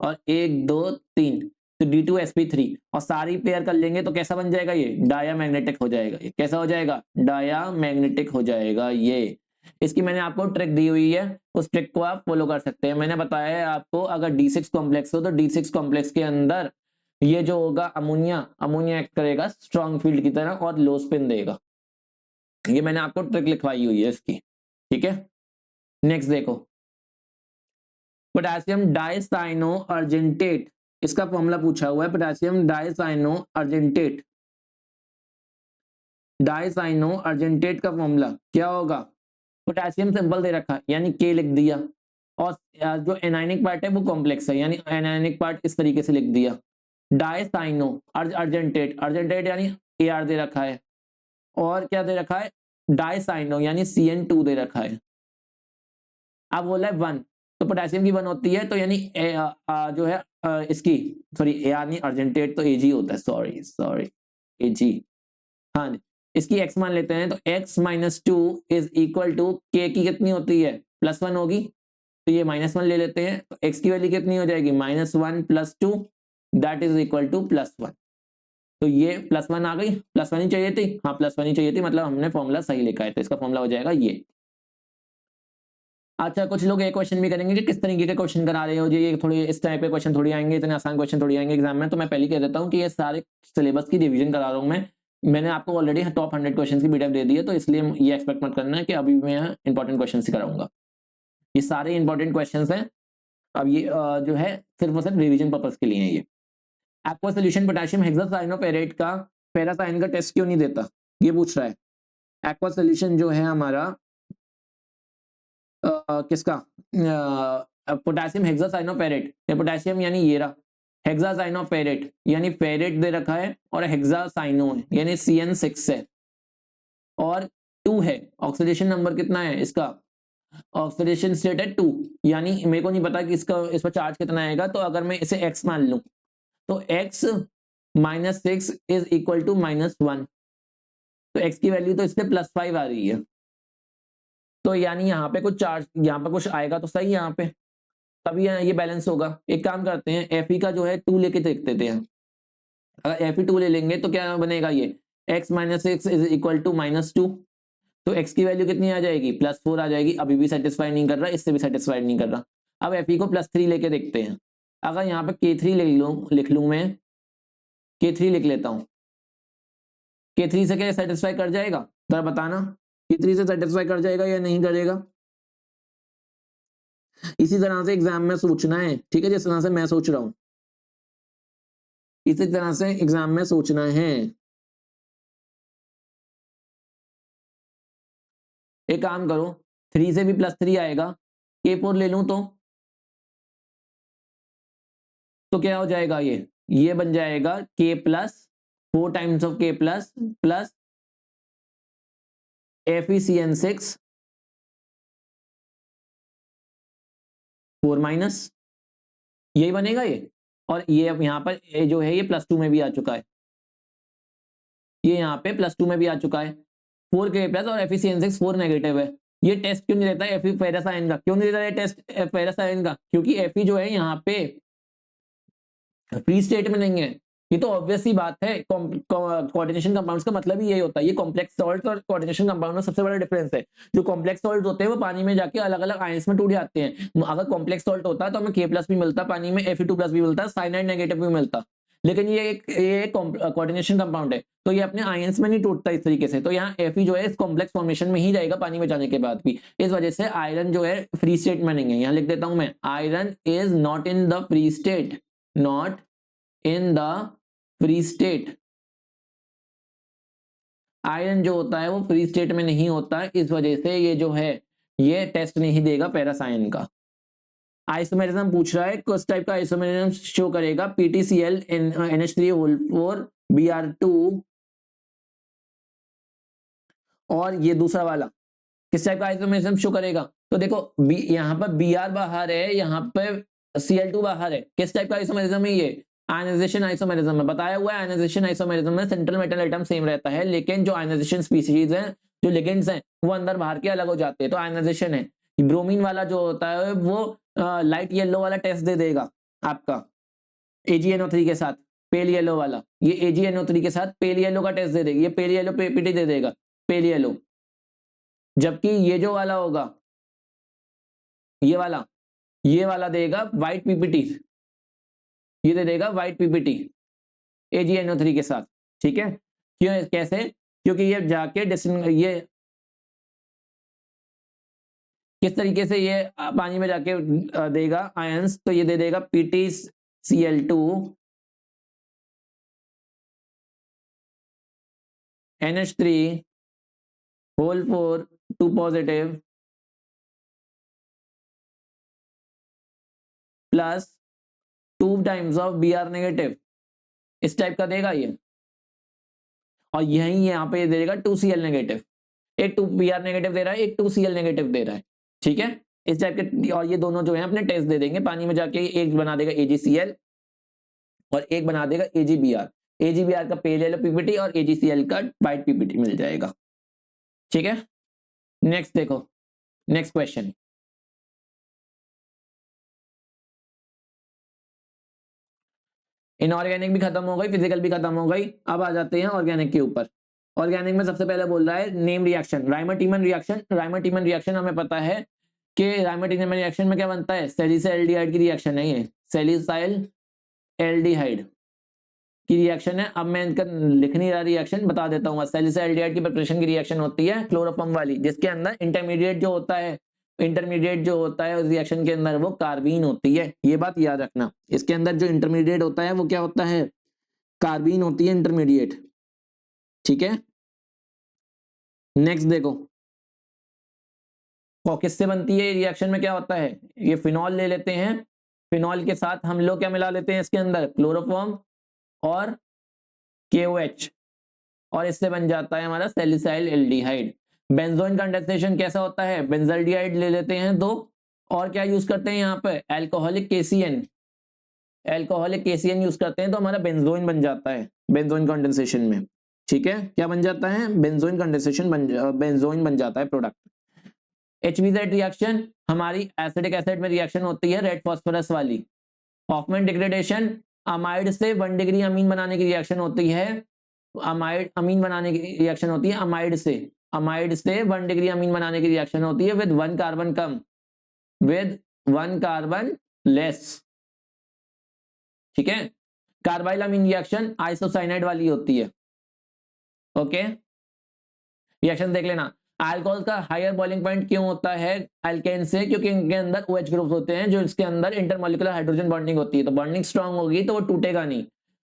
और 1 2 3, तो D2sp3, और सारी पेयर कर लेंगे तो कैसा बन जाएगा, ये डाया मैग्नेटिक हो जाएगा, ये कैसा हो जाएगा, डाया मैग्नेटिक हो जाएगा ये। इसकी मैंने आपको ट्रिक दी हुई है, उस ट्रिक को आप फॉलो कर सकते हैं। मैंने बताया है आपको, अगर D6 कॉम्प्लेक्स हो तो D6 कॉम्प्लेक्स के अंदर ये जो होगा अमोनिया, अमोनिया एक्ट करेगा स्ट्रॉन्ग फील्ड की तरह और लो स्पिन देगा, ये मैंने आपको ट्रिक लिखवाई हुई है इसकी, ठीक है। नेक्स्ट देखो, पोटेशियम डाइसाइनो अर्जेंटेट, इसका फॉर्मूला पूछा हुआ है, पोटेशियम डाइसाइनो अर्जेंटेट, डाइसाइनो अर्जेंटेट का फॉर्मूला क्या होगा, पोटेशियम सिंपल दे रखा है, यानी K लिख दिया, और जो एनायनिक पार्ट है वो कॉम्प्लेक्स है, यानी एनायनिक पार्ट इस तरीके से लिख दिया, डाइसाइनो अर्जेंटेट, अर्जेंटेट यानी AR दे रखा है, और क्या दे रखा है, डाइसाइनो यानी CN2 दे रखा है। अब बोला है 1, तो पोटेशियम की 1 होती है, तो यानी जो है इसकी, सॉरी AR नहीं, अर्जेंटेट तो AG होता है, सॉरी AG, हाँ इसकी x मान लेते हैं, तो x - 2 is equal to K की कितनी होती है, +1 होगी, तो ये -1 ले लेते हैं, तो x की वैल्यू कितनी हो जाएगी, -1 + 2 दैट इज इक्वल टू +1, तो ये +1 आ गई, +1 ही चाहिए थी, हाँ +1 ही चाहिए थी, मतलब हमने फॉर्मूला सही लिखा है, तो इसका फॉर्मूला हो जाएगा ये। अच्छा, कुछ लोग ये क्वेश्चन भी करेंगे कि किस तरीके के क्वेश्चन करा रहे हो जी, ये थोड़ी इस टाइप के क्वेश्चन थोड़ी आएंगे, इतने आसान क्वेश्चन थोड़ी आएंगे एग्जाम में, तो मैं पहले कह देता हूँ कि ये सारे सिलेबस की रिवीजन करा रहा हूँ मैंने आपको ऑलरेडी टॉप 100 क्वेश्चन की पीडीएफ दे दी है, तो इसलिए ये एक्सपेक्ट मत करना है कि अभी मैं इंपॉर्टेंट क्वेश्चन ही कराऊंगा, ये सारे इंपॉर्टेंट क्वेश्चन हैं, अब ये जो है सिर्फ और सिर्फ रिविजन पर्पज के लिए है। ये आपको सोल्यूशन पोटेशियम हेक्सासाइनोफेरेट का पैरासाइन का टेस्ट क्यों नहीं देता, ये पूछ रहा है। एक्वा सोल्यूशन जो है हमारा किसका, पोटेशियम हेक्सासाइनोफेरेट, पोटेशियम यानी ये रहा, हेक्सासाइनोफेरेट यानी फेरेट दे रखा है, और हेक्सासाइनो यानी CN6 है, और 2 है, ऑक्सीडेशन नंबर कितना है इसका, ऑक्सीडेशन स्टेट है 2, यानी मेरे को नहीं पता कि इसका इस पर चार्ज कितना आएगा, तो अगर मैं इसे x मान लूं, तो x - 6 इज इक्वल टू -1, तो x की वैल्यू तो इसमें +5 आ रही है, तो यानी यहाँ पे कुछ चार्ज, यहाँ पे कुछ आएगा तो सही, यहाँ पे तभी ये बैलेंस होगा। एक काम करते हैं, Fe का जो है 2 लेके देख देते हैं। अगर Fe2 ले लेंगे तो क्या बनेगा, ये x minus X is equal to -2, तो x की वैल्यू कितनी आ जाएगी, +4 आ जाएगी। अभी भी सेटिस्फाई नहीं कर रहा, इससे भी सेटिस्फाई नहीं कर रहा। अब Fe को +3 लेके देखते हैं। अगर यहाँ पे K3 लिख लूँ मैं, K3 लिख लेता हूँ, K3 से क्या सेटिस्फाई कर जाएगा, जरा बताना, K3 से सेटिस्फाई कर जाएगा या नहीं करेगा। इसी तरह से एग्जाम में सोचना है, ठीक है, जिस तरह से मैं सोच रहा हूं इसी तरह से एग्जाम में सोचना है। एक काम करो, 3 से भी +3 आएगा, K4 ले लूं तो क्या हो जाएगा, ये बन जाएगा K plus 4 times of K plus FeCN6 4 minus, यही बनेगा ये। और ये अब यहाँ पर जो है ये +2 में भी आ चुका है, ये यहाँ पे +2 में भी आ चुका है। 4K प्लस और FeCN6 4 नेगेटिव है। ये टेस्ट क्यों नहीं देता है Fe फेरस आयन का, क्यों नहीं देता है टेस्ट फेरस आयन का, क्योंकि Fe जो है यहाँ पे फ्री स्टेट में नहीं है। ये तो ऑब्वियस सी बात है, कोऑर्डिनेशन कंपाउंड्स का मतलब ही यही होता है। ये कॉम्प्लेक्स सॉल्ट और कोऑर्डिनेशन कंपाउंड में सबसे बड़ा डिफरेंस है। जो कॉम्प्लेक्स सॉल्ट होते हैं वो पानी में जाके अलग अलग आयंस में टूट जाते हैं। अगर कॉम्प्लेक्स सॉल्ट होता तो हमें K+ भी मिलता पानी में, Fe2+ भी मिलता, साइनाइड नेगेटिव भी मिलता। लेकिन ये एक कोऑर्डिनेशन कंपाउंड है, तो ये अपने आयंस में नहीं टूटता इस तरीके से। तो यहाँ Fe जो है इस कॉम्प्लेक्स फॉर्मेशन में ही रहेगा पानी में जाने के बाद भी। इस वजह से आयरन जो है फ्री स्टेट में नहीं है। यहाँ लिख देता हूं मैं, iron is not in the free state, not in the free state. Iron जो होता है वो फ्री स्टेट में नहीं होता है, इस वजह से ये जो है ये टेस्ट नहीं देगा फेरस आयन का। आइसोमेरिज्म पूछ रहा है, किस टाइप का आइसोमेरिज्म शो करेगा, PtCl NH3O4 Br2, और ये दूसरा वाला किस टाइप का आइसोमेरिज्म शो करेगा। तो देखो यहाँ पर Br बाहर है, यहाँ पर Cl2 बाहर है, किस टाइप का आइसोमेरिज्म है ये, आयनाइजेशन आइसोमेरिज्म में बताया हुआ है। आयनाइजेशन आइसोमेरिज्म में सेंट्रल मेटल एटम सेम रहता है, लेकिन जो आयनाइजेशन स्पीशीज हैं, जो लिगेंड्स हैं, वो अंदर बाहर के अलग हो जाते हैं, तो आयनाइजेशन है। ब्रोमीन वाला जो होता है वो लाइट येलो वाला टेस्ट दे देगा आपका AgNO3 के साथ, पेल येलो वाला, ये AgNO3 के साथ पेल येलो का टेस्ट दे देगा, ये पेल येलो पीटी दे देगा, पेल येलो। जबकि ये जो वाला होगा, ये वाला देगा व्हाइट PPT, ये दे देगा व्हाइट PPT AgNO3 के साथ, ठीक है। क्यों, कैसे, क्योंकि ये जाके ये किस तरीके से ये पानी में जाके देगा आयंस, तो ये दे देगा PtCl2 NH3O4 2 positive plus 2 times of Br negative, इस टाइप का देगा ये। और यही यहाँ पे दे देगा 2Cl नेगेटिव, एक 2 Br नेगेटिव दे रहा है, एक 2Cl नेगेटिव दे रहा है, ठीक है, इस टाइप के। और ये दोनों जो है अपने टेस्ट दे देंगे पानी में जाके, एक बना देगा AgCl और एक बना देगा AgBr। AgBr का पेल येलो PPT और AgCl का व्हाइट PPT मिल जाएगा, ठीक है। नेक्स्ट देखो, नेक्स्ट क्वेश्चन, इनऑर्गेनिक भी खत्म हो गई, फिजिकल भी खत्म हो गई। अब आ जाते हैं ऑर्गेनिक के ऊपर। ऑर्गेनिक में सबसे पहले बोल रहा है नेम रिएक्शन, राइमर-टीमन रिएक्शन। राइमर-टीमन रिएक्शन हमें पता है कि राइमर-टीमन रिएक्शन में क्या बनता है, सैलिसाइल्डिहाइड की रिएक्शन है, ये सैलिसाइल्डिहाइड की रिएक्शन है। अब मैं इनका लिख नहीं रहा रिएक्शन, बता देता हूँ। सैलिसाइल्डिहाइड की प्रिपरेशन की रिएक्शन होती है क्लोरोफॉर्म वाली, जिसके अंदर इंटरमीडिएट जो होता है उस रिएक्शन के अंदर वो कार्बीन होती है, ये बात याद रखना। इसके अंदर जो इंटरमीडिएट होता है वो क्या होता है, कार्बीन होती है इंटरमीडिएट, ठीक है। नेक्स्ट देखो, किससे बनती है रिएक्शन में क्या होता है, ये फिनॉल ले लेते हैं, फिनॉल के साथ हम लोग क्या मिला लेते हैं इसके अंदर, क्लोरोफॉर्म और KOH, और इससे बन जाता है हमारा सैलिसाइल एल्डिहाइड। बेंजोइन कंडेंसेशन कैसा होता है, बेंजल्डिहाइड ले लेते हैं 2, और क्या यूज करते हैं यहाँ पे, अल्कोहलिक KCN यूज करते हैं, तो हमारा बेंजोइन बन जाता है बेंजोइन कंडेंसेशन में, ठीक है। क्या बन जाता है, बेंजोइन कंडेंसेशन बेंजोइन बन जाता है प्रोडक्ट। HBZ रिएक्शन हमारी एसिडिक एसिड में रिएक्शन होती है रेड फास्फोरस वाली। हॉफमैन डिग्रेडेशन अमाइड से 1 डिग्री अमीन बनाने की रिएक्शन होती है। अमाइड अमीन बनाने की रिएक्शन होती है अमाइड से 1 डिग्री अमीन बनाने की रिएक्शन होती है with 1 carbon come, with 1 carbon less. ठीक है। कार्बाइल अमीन रिएक्शन आइसोसाइनाइड वाली होती है। ओके, रिएक्शन देख लेना। अल्कोहल का हायर बॉइलिंग पॉइंट क्यों होता है अल्केन से? क्योंकि इनके अंदर OH ग्रुप्स होते हैं जो इसके अंदर इंटरमॉलिक्यूलर हाइड्रोजन बॉन्डिंग होती है, तो बॉन्डिंग स्ट्रांग होगी तो वो टूटेगा नहीं।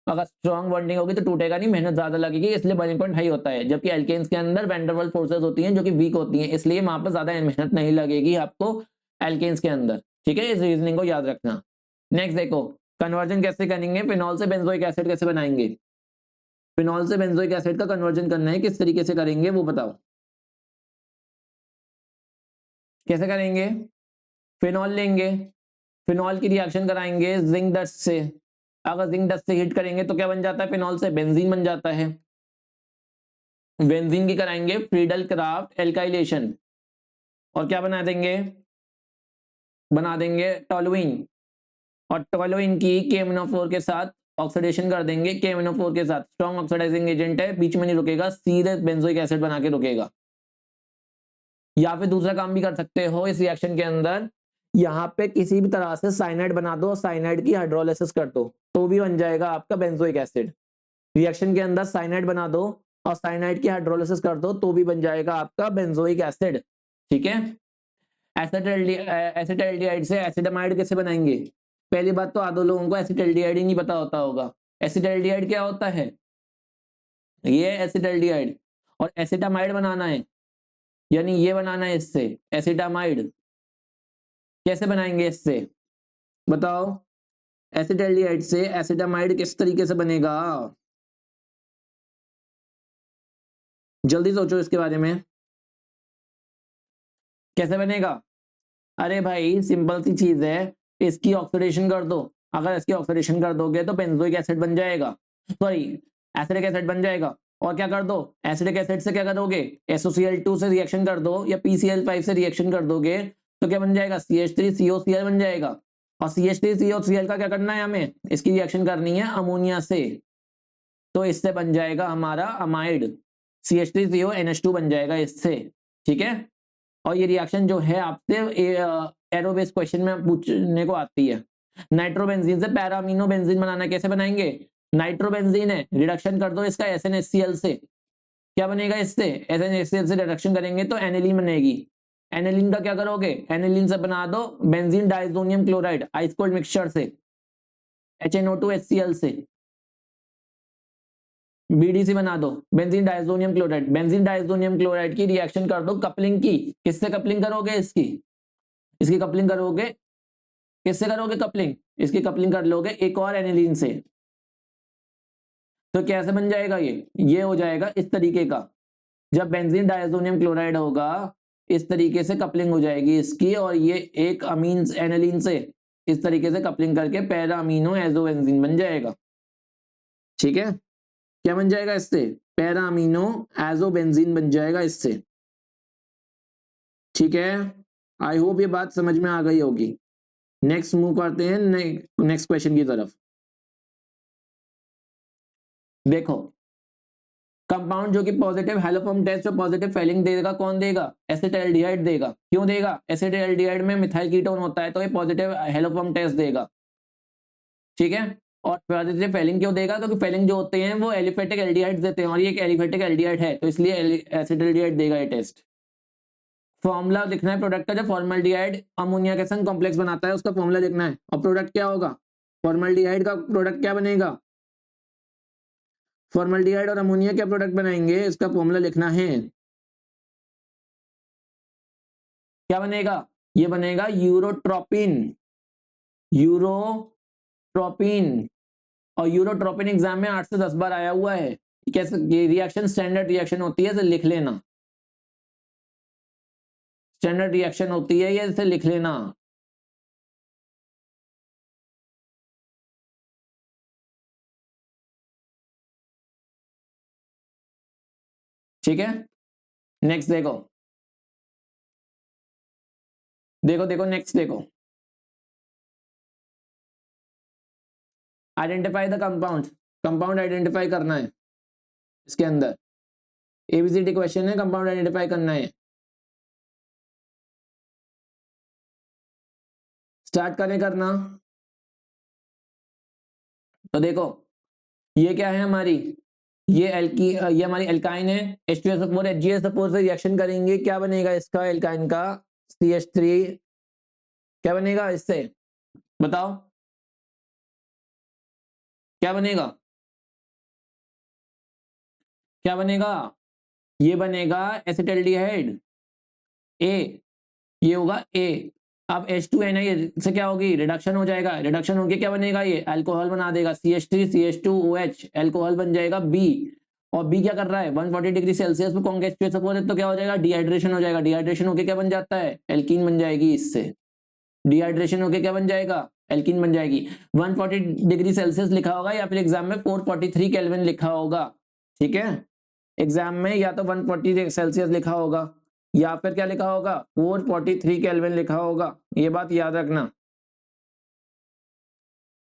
अगर स्ट्रांग बॉन्डिंग होगी तो टूटेगा नहीं, मेहनत ज्यादा लगेगी, इसलिए बॉइलिंग पॉइंट हाई होता है। जबकि एल्केन्स के अंदर वैन डर वाल्स फोर्सेस होती हैं जो कि वीक होती हैं, इसलिए वहां पर ज्यादा मेहनत नहीं लगेगी आपको एल्केन्स के अंदर। ठीक है, इस रीजनिंग को याद रखना। नेक्स्ट देखो, कन्वर्जन कैसे करेंगे, फिनॉल से बेंजोइक एसिड कैसे बनाएंगे? फिनॉल से बेंजोइक एसिड का कन्वर्जन करना है, किस तरीके से करेंगे वो बताओ। कैसे करेंगे? फिनॉल लेंगे, फिनॉल की रिएक्शन कराएंगे जिंक डस्ट से। अगर जिंक डस्ट से हीट करेंगे तो क्या बन जाता है? फिनॉल से बेंजीन बन जाता है। बेंजीन की कराएंगे फ्रीडल क्राफ्ट एल्काइलेशन और क्या बना देंगे? बना देंगे टोलुइन। और टोलुइन की KMnO4 के साथ ऑक्सीडेशन कर देंगे। KMnO4 के साथ स्ट्रॉन्ग ऑक्सीडाइजिंग एजेंट है, बीच में नहीं रुकेगा, सीधे बेंजोइक एसिड बना के रुकेगा। या फिर दूसरा काम भी कर सकते हो इस रिएक्शन के अंदर, यहाँ पे किसी भी तरह से साइनाइड बना दो, साइनाइड की हाइड्रोलिसिस कर दो तो भी बन जाएगा आपका बेंजोइक एसिड। रिएक्शन के अंदर साइनाइड बना दो और साइनाइड की हाइड्रोलिसिस कर दो तो भी बन जाएगा आपका बेंजोइक एसिड। ठीक है। एसिटाल्डिहाइड से एसिटामाइड कैसे बनाएंगे? पहली बात तो आधो लोगों को एसिटाल्डिहाइड ही नहीं पता होता होगा। एसिटाल्डिहाइड क्या होता है? ये एसिटाल्डिहाइड। और एसिटामाइड बनाना है, यानी ये बनाना है इससे एसिटामाइड। कैसे बनाएंगे इससे बताओ? एसिटाल्डिहाइड से एसिटामाइड किस तरीके से बनेगा? जल्दी सोचो इसके बारे में, कैसे बनेगा? अरे भाई सिंपल सी चीज है, इसकी ऑक्सीडेशन कर दो। अगर इसकी ऑक्सीडेशन कर दोगे तो बेंजोइक एसिड बन जाएगा, सॉरी एसिडिक एसिड बन जाएगा। और क्या कर दो? एसिडिक एसिड से क्या करोगे? SOCl2 से रिएक्शन कर दो या PCl5 से रिएक्शन कर दोगे तो क्या बन जाएगा? CH3COCl बन जाएगा। और CH3COCl का क्या करना है हमें? इसकी रिएक्शन करनी है अमोनिया से, तो इससे बन जाएगा हमारा अमाइड, CH3CONH2 बन जाएगा इससे। ठीक है। और ये रिएक्शन जो है आपसे एरोबेस क्वेश्चन में पूछने को आती है। नाइट्रोबेंजीन से पैरा अमीनो बेंजीन बनाना, कैसे बनाएंगे? नाइट्रोबेंजीन है, रिडक्शन कर दो इसका SNHCl से, क्या बनेगा इससे? SNHCl से रिडक्शन करेंगे तो एनिलीन बनेगी। एनिलीन का क्या करोगे? एनिलीन से बना दो benzene diazonium chloride ice cold mixture से, HNO2HCl से BDC बना दो, benzene diazonium chloride. Benzene diazonium chloride की रिएक्शन कर दो कपलिंग की। किससे कपलिंग करोगे इसकी? इसकी कपलिंग करोगे, किससे करोगे कपलिंग? इसकी कपलिंग कर लोगे एक और एनिलीन से। तो कैसे बन जाएगा ये हो जाएगा इस तरीके का। जब बेंजीन डाइजोनियम क्लोराइड होगा इस तरीके से कपलिंग हो जाएगी इसकी, और ये एक अमीन एनिलीन से इस तरीके से कपलिंग करके पैरा अमीनो एजोबेंजीन बन जाएगा। ठीक है, क्या बन जाएगा इससे? पैरा अमीनो एजोबेंजीन बन जाएगा इससे। ठीक है, आई होप ये बात समझ में आ गई होगी। नेक्स्ट मूव करते हैं नेक्स्ट क्वेश्चन की तरफ। देखो, कंपाउंड जो कि पॉजिटिव हेलोफॉर्म टेस्ट और पॉजिटिव फेलिंग देगा, कौन देगा? एसिटाल्डिहाइड देगा। क्यों देगा? एसिटाल्डिहाइड में मिथाइल कीटोन होता है तो ये पॉजिटिव हेलोफॉर्म टेस्ट देगा। ठीक है। और पॉजिटिव फेलिंग क्यों देगा? क्योंकि फेलिंग जो होते हैं वो एलिफेटिक एल्डिहाइड देते हैं और ये एक एलिफेटिक एल्डिहाइड है, तो इसलिए एसिटाल्डिहाइड देगा ये टेस्ट। फॉर्मूला लिखना है प्रोडक्ट का, जो फॉर्मल्डिहाइड अमोनिया के संग कॉम्प्लेक्स बनाता है उसका फॉर्मूला लिखना है। और प्रोडक्ट क्या होगा? फॉर्मल्डिहाइड का प्रोडक्ट क्या बनेगा? फॉर्मल्डिहाइड और अमोनिया क्या प्रोडक्ट बनाएंगे, इसका फॉर्मूला लिखना है। क्या बनेगा? ये बनेगा यूरोट्रोपिन। यूरोट्रोपिन। और यूरोट्रोपिन एग्जाम में 8 से 10 बार आया हुआ है। कैसे ये रिएक्शन स्टैंडर्ड रिएक्शन होती है, इसे लिख लेना। स्टैंडर्ड रिएक्शन होती है ये, इसे लिख लेना। ठीक है। नेक्स्ट देखो, देखो देखो नेक्स्ट देखो, identify the compound, compound identify करना है इसके अंदर, एबीसीडी क्वेश्चन है, कंपाउंड आइडेंटिफाई करना है। स्टार्ट करें करना। तो देखो ये क्या है हमारी, ये ये हमारी एल्काइन है, H2SO4 HgSO4 से रिएक्शन करेंगे, क्या बनेगा इसका एल्काइन का, CH3, क्या बनेगा इससे बताओ, क्या बनेगा, क्या बनेगा, ये बनेगा एसिटल्डिहाइड ए, ये होगा ए। अब H2NI से क्या होगी, रिडक्शन हो जाएगा, रिडक्शन होके क्या बनेगा, ये अल्कोहल बना देगा, CH3 CH2OH, अल्कोहल बन जाएगा B। और B क्या कर रहा है, 140 डिग्री सेल्सियस पे कौन H2SO4 है, तो क्या हो जाएगा, डिहाइड्रेशन हो जाएगा, डिहाइड्रेशन होके क्या बन जाता है, एल्कीन बन जाएगी, इससे डिहाइड्रेशन होके क्या बन जाएगा, एल्कीन बन जाएगी। 140 डिग्री सेल्सियस लिखा होगा या फिर एग्जाम में 443 केल्विन लिखा होगा, ठीक है, एग्जाम में या तो 140 सेल्सियस लिखा होगा या फिर क्या लिखा होगा, 443 केल्विन लिखा होगा, ये बात याद रखना।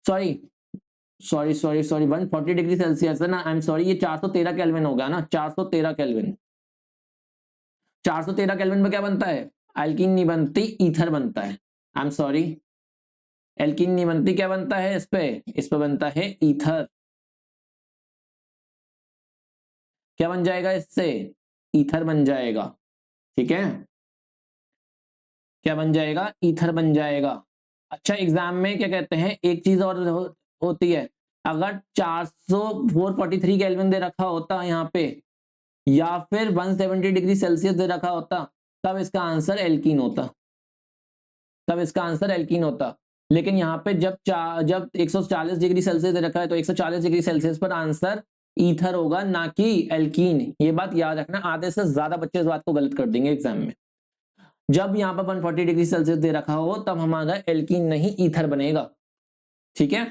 Sorry sorry sorry sorry 140 degree Celsius है ना, आई एम सॉरी, ये 413 केल्विन हो गया ना, 413 केल्विन, 413 केल्विन में क्या बनता है, एल्कीन नहीं बनती, ईथर बनता है, आई एम सॉरी, एल्कीन नहीं बनती, क्या बनता है इस पे बनता है ईथर, क्या बन जाएगा इससे, ईथर बन जाएगा, ठीक है, क्या बन जाएगा, ईथर बन जाएगा। अच्छा एग्जाम में क्या कहते हैं, एक चीज और होती है, अगर 443 केल्विन दे रखा होता यहाँ पे या फिर 170 डिग्री सेल्सियस दे रखा होता, तब इसका आंसर एल्कीन होता, तब इसका आंसर एल्कीन होता। लेकिन यहाँ पे जब 140 डिग्री सेल्सियस दे रखा है तो 140 डिग्री सेल्सियस पर आंसर ईथर होगा, ना कि एल्कीन, ये बात याद रखना, आधे से ज्यादा बच्चे इस बात को गलत कर देंगे एग्जाम में। जब यहाँ पर 140 डिग्री सेल्सियस दे रखा हो तब हमारा एल्कीन नहीं ईथर बनेगा, ठीक है,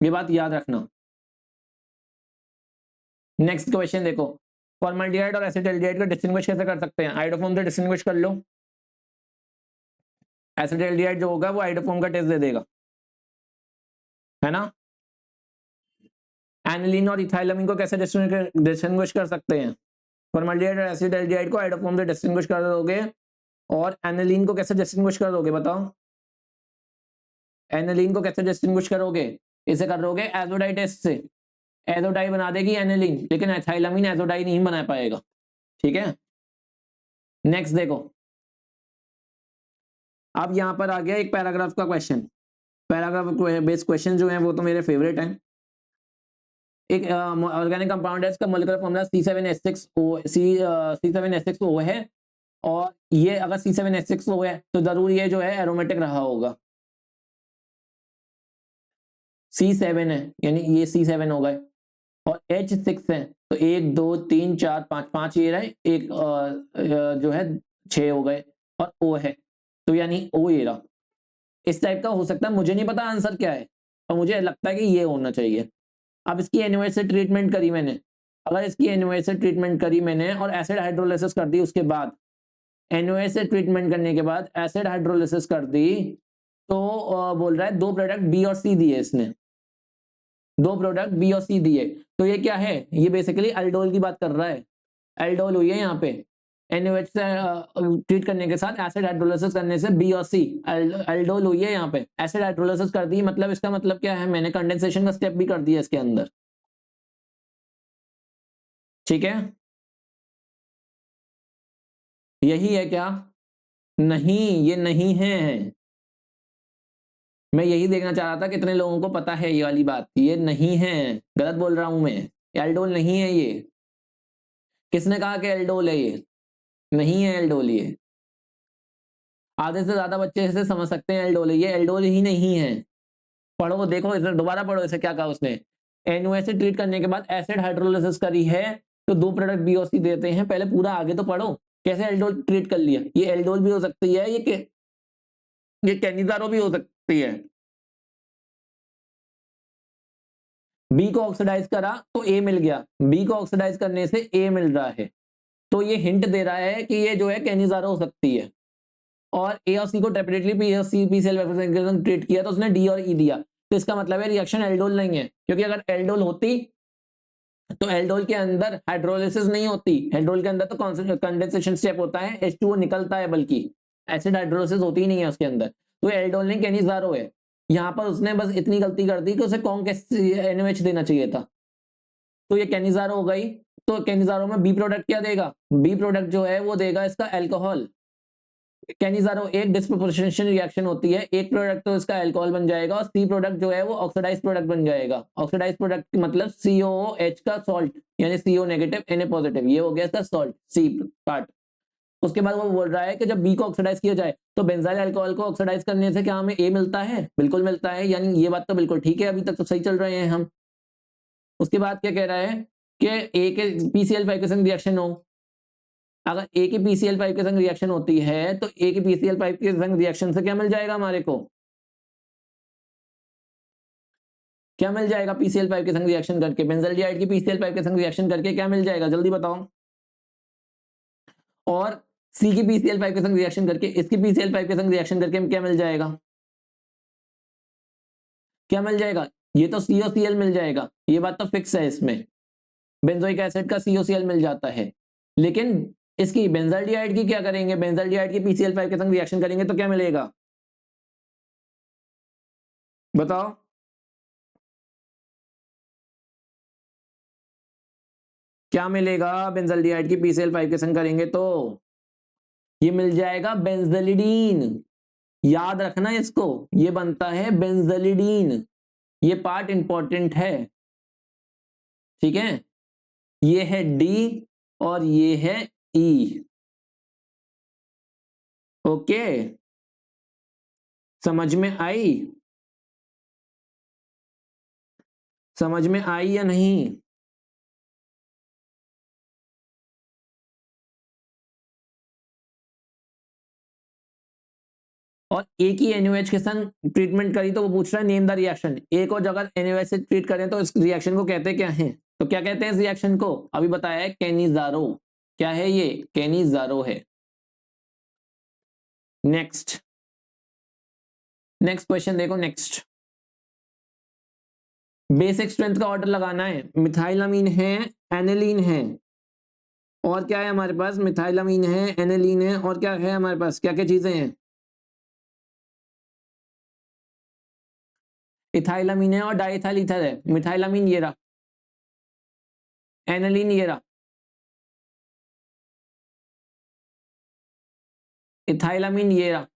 ये बात याद रखना। नेक्स्ट क्वेश्चन देखो, फॉर्मल्डिहाइड और एसिटाल्डिहाइड को डिस्टिंग्विश कैसे कर सकते हैं, आइडोफॉर्म से डिस्टिंग्विश कर लो, एसिटाल्डिहाइड जो होगा वो आइडोफॉर्म का टेस्ट दे देगा, है ना। एनिलीन और इथाइलमिन को कैसे डिस्टिंग्विश कर सकते हैं, फॉर्मल्डिहाइड और एसिटाल्डिहाइड को आइडोफॉर्म से डिस्टिंग्विश कर दोगे, और एनिलीन को कैसे डिस्टिंग्विश कर दोगे बताओ, एनिलीन को कैसे डिस्टिंग्विश करोगे, इसे करोगे एजोडाई टेस्ट से, एजोडाई बना देगी एनिलीन, लेकिन एथाइलमिन एजोडाई नहीं बना पाएगा, ठीक है। नेक्स्ट देखो, अब यहां पर आ गया एक पैराग्राफ का क्वेश्चन, पैराग्राफ बेस्ड क्वेश्चन जो है वो तो मेरे फेवरेट हैं। एक ऑर्गेनिक कंपाउंड है, इसका मोलिकुलर फॉर्मूला C7H6O है, और ये अगर C7H6O है तो जरूर ये जो है एरोमेटिक रहा होगा, C7 है यानी ये C7 हो गए, और H6 है तो 1 2 3 4 5, 5 ये रहे, एक जो है 6 हो गए, और O है तो यानी O ये रहा, इस टाइप का हो सकता है, मुझे नहीं पता आंसर क्या है, और मुझे लगता है कि ये होना चाहिए। अब इसकी NaOH से ट्रीटमेंट करी मैंने, अगर इसकी NaOH से ट्रीटमेंट करी मैंने और एसिड हाइड्रोलिसिस कर दी, उसके बाद NaOH से ट्रीटमेंट करने के बाद एसिड हाइड्रोलिसिस कर दी, तो बोल रहा है 2 प्रोडक्ट बी और सी दिए इसने, 2 प्रोडक्ट बी और सी दिए, तो ये क्या है, ये बेसिकली अल्डोल की बात कर रहा है, अल्डोल हुई है यहाँ पे, NaOH से ट्रीट करने के साथ एसिड हाइड्रोलिसिस करने से बी और सी अल्डोल हुई है, यहाँ पे एसिड हाइड्रोलिसिस कर दी, मतलब इसका मतलब क्या है, मैंने कंडेंसेशन का स्टेप भी कर दिया इसके अंदर, ठीक है। यही है क्या, नहीं ये नहीं है, मैं यही देखना चाह रहा था कितने लोगों को पता है ये वाली बात, ये नहीं है, गलत बोल रहा हूं मैं, एल्डोल नहीं है ये, किसने कहा कि एल्डोल है, ये नहीं है एल्डोल, ये आधे से ज्यादा बच्चे इसे समझ सकते हैं एल्डोल, ये एल्डोल ही नहीं है, पढ़ो देखो इसे, दोबारा पढ़ो इसे, क्या कहा उसने, NaOH से ट्रीट करने के बाद एसिड हाइड्रोलिसिस करी है तो 2 प्रोडक्ट बी और सी देते हैं, पहले पूरा आगे तो पढ़ो, कैसे एल्डोल ट्रीट कर लिया, ये एल्डोल भी हो सकती है, ये कैनिजारो भी हो सकती है, बी को ऑक्सीडाइज करा तो ए मिल गया, बी को ऑक्सीडाइज करने से ए मिल रहा है, तो ये हिंट दे रहा है कि ये जो है कैनिजारो हो सकती है, और ए और सी को सेपरेटली पीसीएल ट्रीट किया तो उसने डी और ई दिया, तो इसका मतलब है रिएक्शन एल्डोल नहीं है, क्योंकि अगर एल्डोल होती तो एल्डोल के अंदर हाइड्रोलिसिस नहीं होती, एल्डोल के अंदर तो कंडेंसेशन स्टेप होता है, H2O निकलता है, बल्कि एसिड हाइड्रोलिसिस होती ही नहीं है उसके अंदर। तो एल्डोल नहीं कैनिजारो है। यहाँ पर उसने बस इतनी गलती कर दी कि उसे NaOH देना चाहिए था, तो ये कैनिजारो हो गई। तो कैनिजारो में बी प्रोडक्ट क्या देगा, बी प्रोडक्ट जो है वो देगा इसका अल्कोहल। कैनिजारो एक डिस्प्रोपोर्शनेशन रिएक्शन होती है, एक प्रोडक्ट तो इसका अल्कोहल बन जाएगा और सी प्रोडक्ट जो है वो ऑक्सीडाइज प्रोडक्ट बन जाएगा। ऑक्सीडाइज प्रोडक्ट मतलब COOH का सॉल्ट, यानी CO नेगेटिव Na पॉजिटिव, ये हो गया इसका सॉल्ट सी पार्ट। उसके बाद वो बोल रहा है कि जब बी को ऑक्सीडाइज किया जाए तो बेंजाइल अल्कोहल को ऑक्सीडाइज करने से क्या हमें ए मिलता है, बिल्कुल मिलता है, यानी ये बात तो बिल्कुल ठीक है, अभी तक तो सही चल रहे हैं हम। उसके बाद क्या कह रहा है कि ए के PCl5 के संग रिएक्शन हो, अगर ए की PCl5 के संग रिएक्शन होती है तो ए की PCl5 के संग रिएक्शन से क्या मिल जाएगा हमारे को, क्या मिल जाएगा PCl5 के संग रिएक्शन करके, बेंजल्डिहाइड की PCl5 के संग रिएक्शन करके क्या मिल जाएगा, जल्दी बताओ। और सी की PCl5 के संग रिएक्शन करके इसकी PCl5 के संग रिएक्शन करके क्या मिल जाएगा, क्या मिल जाएगा, ये तो COCl मिल जाएगा, ये बात तो फिक्स है। इसमें बेंजोइक एसिड का COCl मिल जाता है, लेकिन इसकी बेंजल्डिहाइड की क्या करेंगे, बेंजल्डिहाइड की PCl5 के संग रिएक्शन करेंगे तो क्या मिलेगा, बताओ। क्या मिलेगा, बेंजल्डिहाइड की PCl5 के संग करेंगे तो ये मिल जाएगा बेंजलिडीन। याद रखना इसको, ये बनता है बेंजलिडीन, ये पार्ट इंपॉर्टेंट है, ठीक है। ये है डी और ये है ई, ओके, समझ में आई, समझ में आई या नहीं। और ए की NaOH के संग ट्रीटमेंट करी तो वो पूछ रहा है नेम द रिएक्शन, ए को अगर NaOH से ट्रीट करें तो इस रिएक्शन को कहते क्या है, तो क्या कहते हैं इस रिएक्शन को, अभी बताया है कैनिजारो, क्या है ये, कैनिजारो है। नेक्स्ट क्वेश्चन देखो, नेक्स्ट बेसिक स्ट्रेंथ का ऑर्डर लगाना है, मिथाइलामीन है, एनिलीन है, और क्या है हमारे पास, मिथाइलामीन है, एनिलीन है, और क्या है हमारे पास, क्या क्या चीजें हैं, इथाइलामीन है और डाइथाइल ईथर है, मिथाइलामीन ये रहा, एनिलीन ये रहा, इथाइलामीन ये रहा,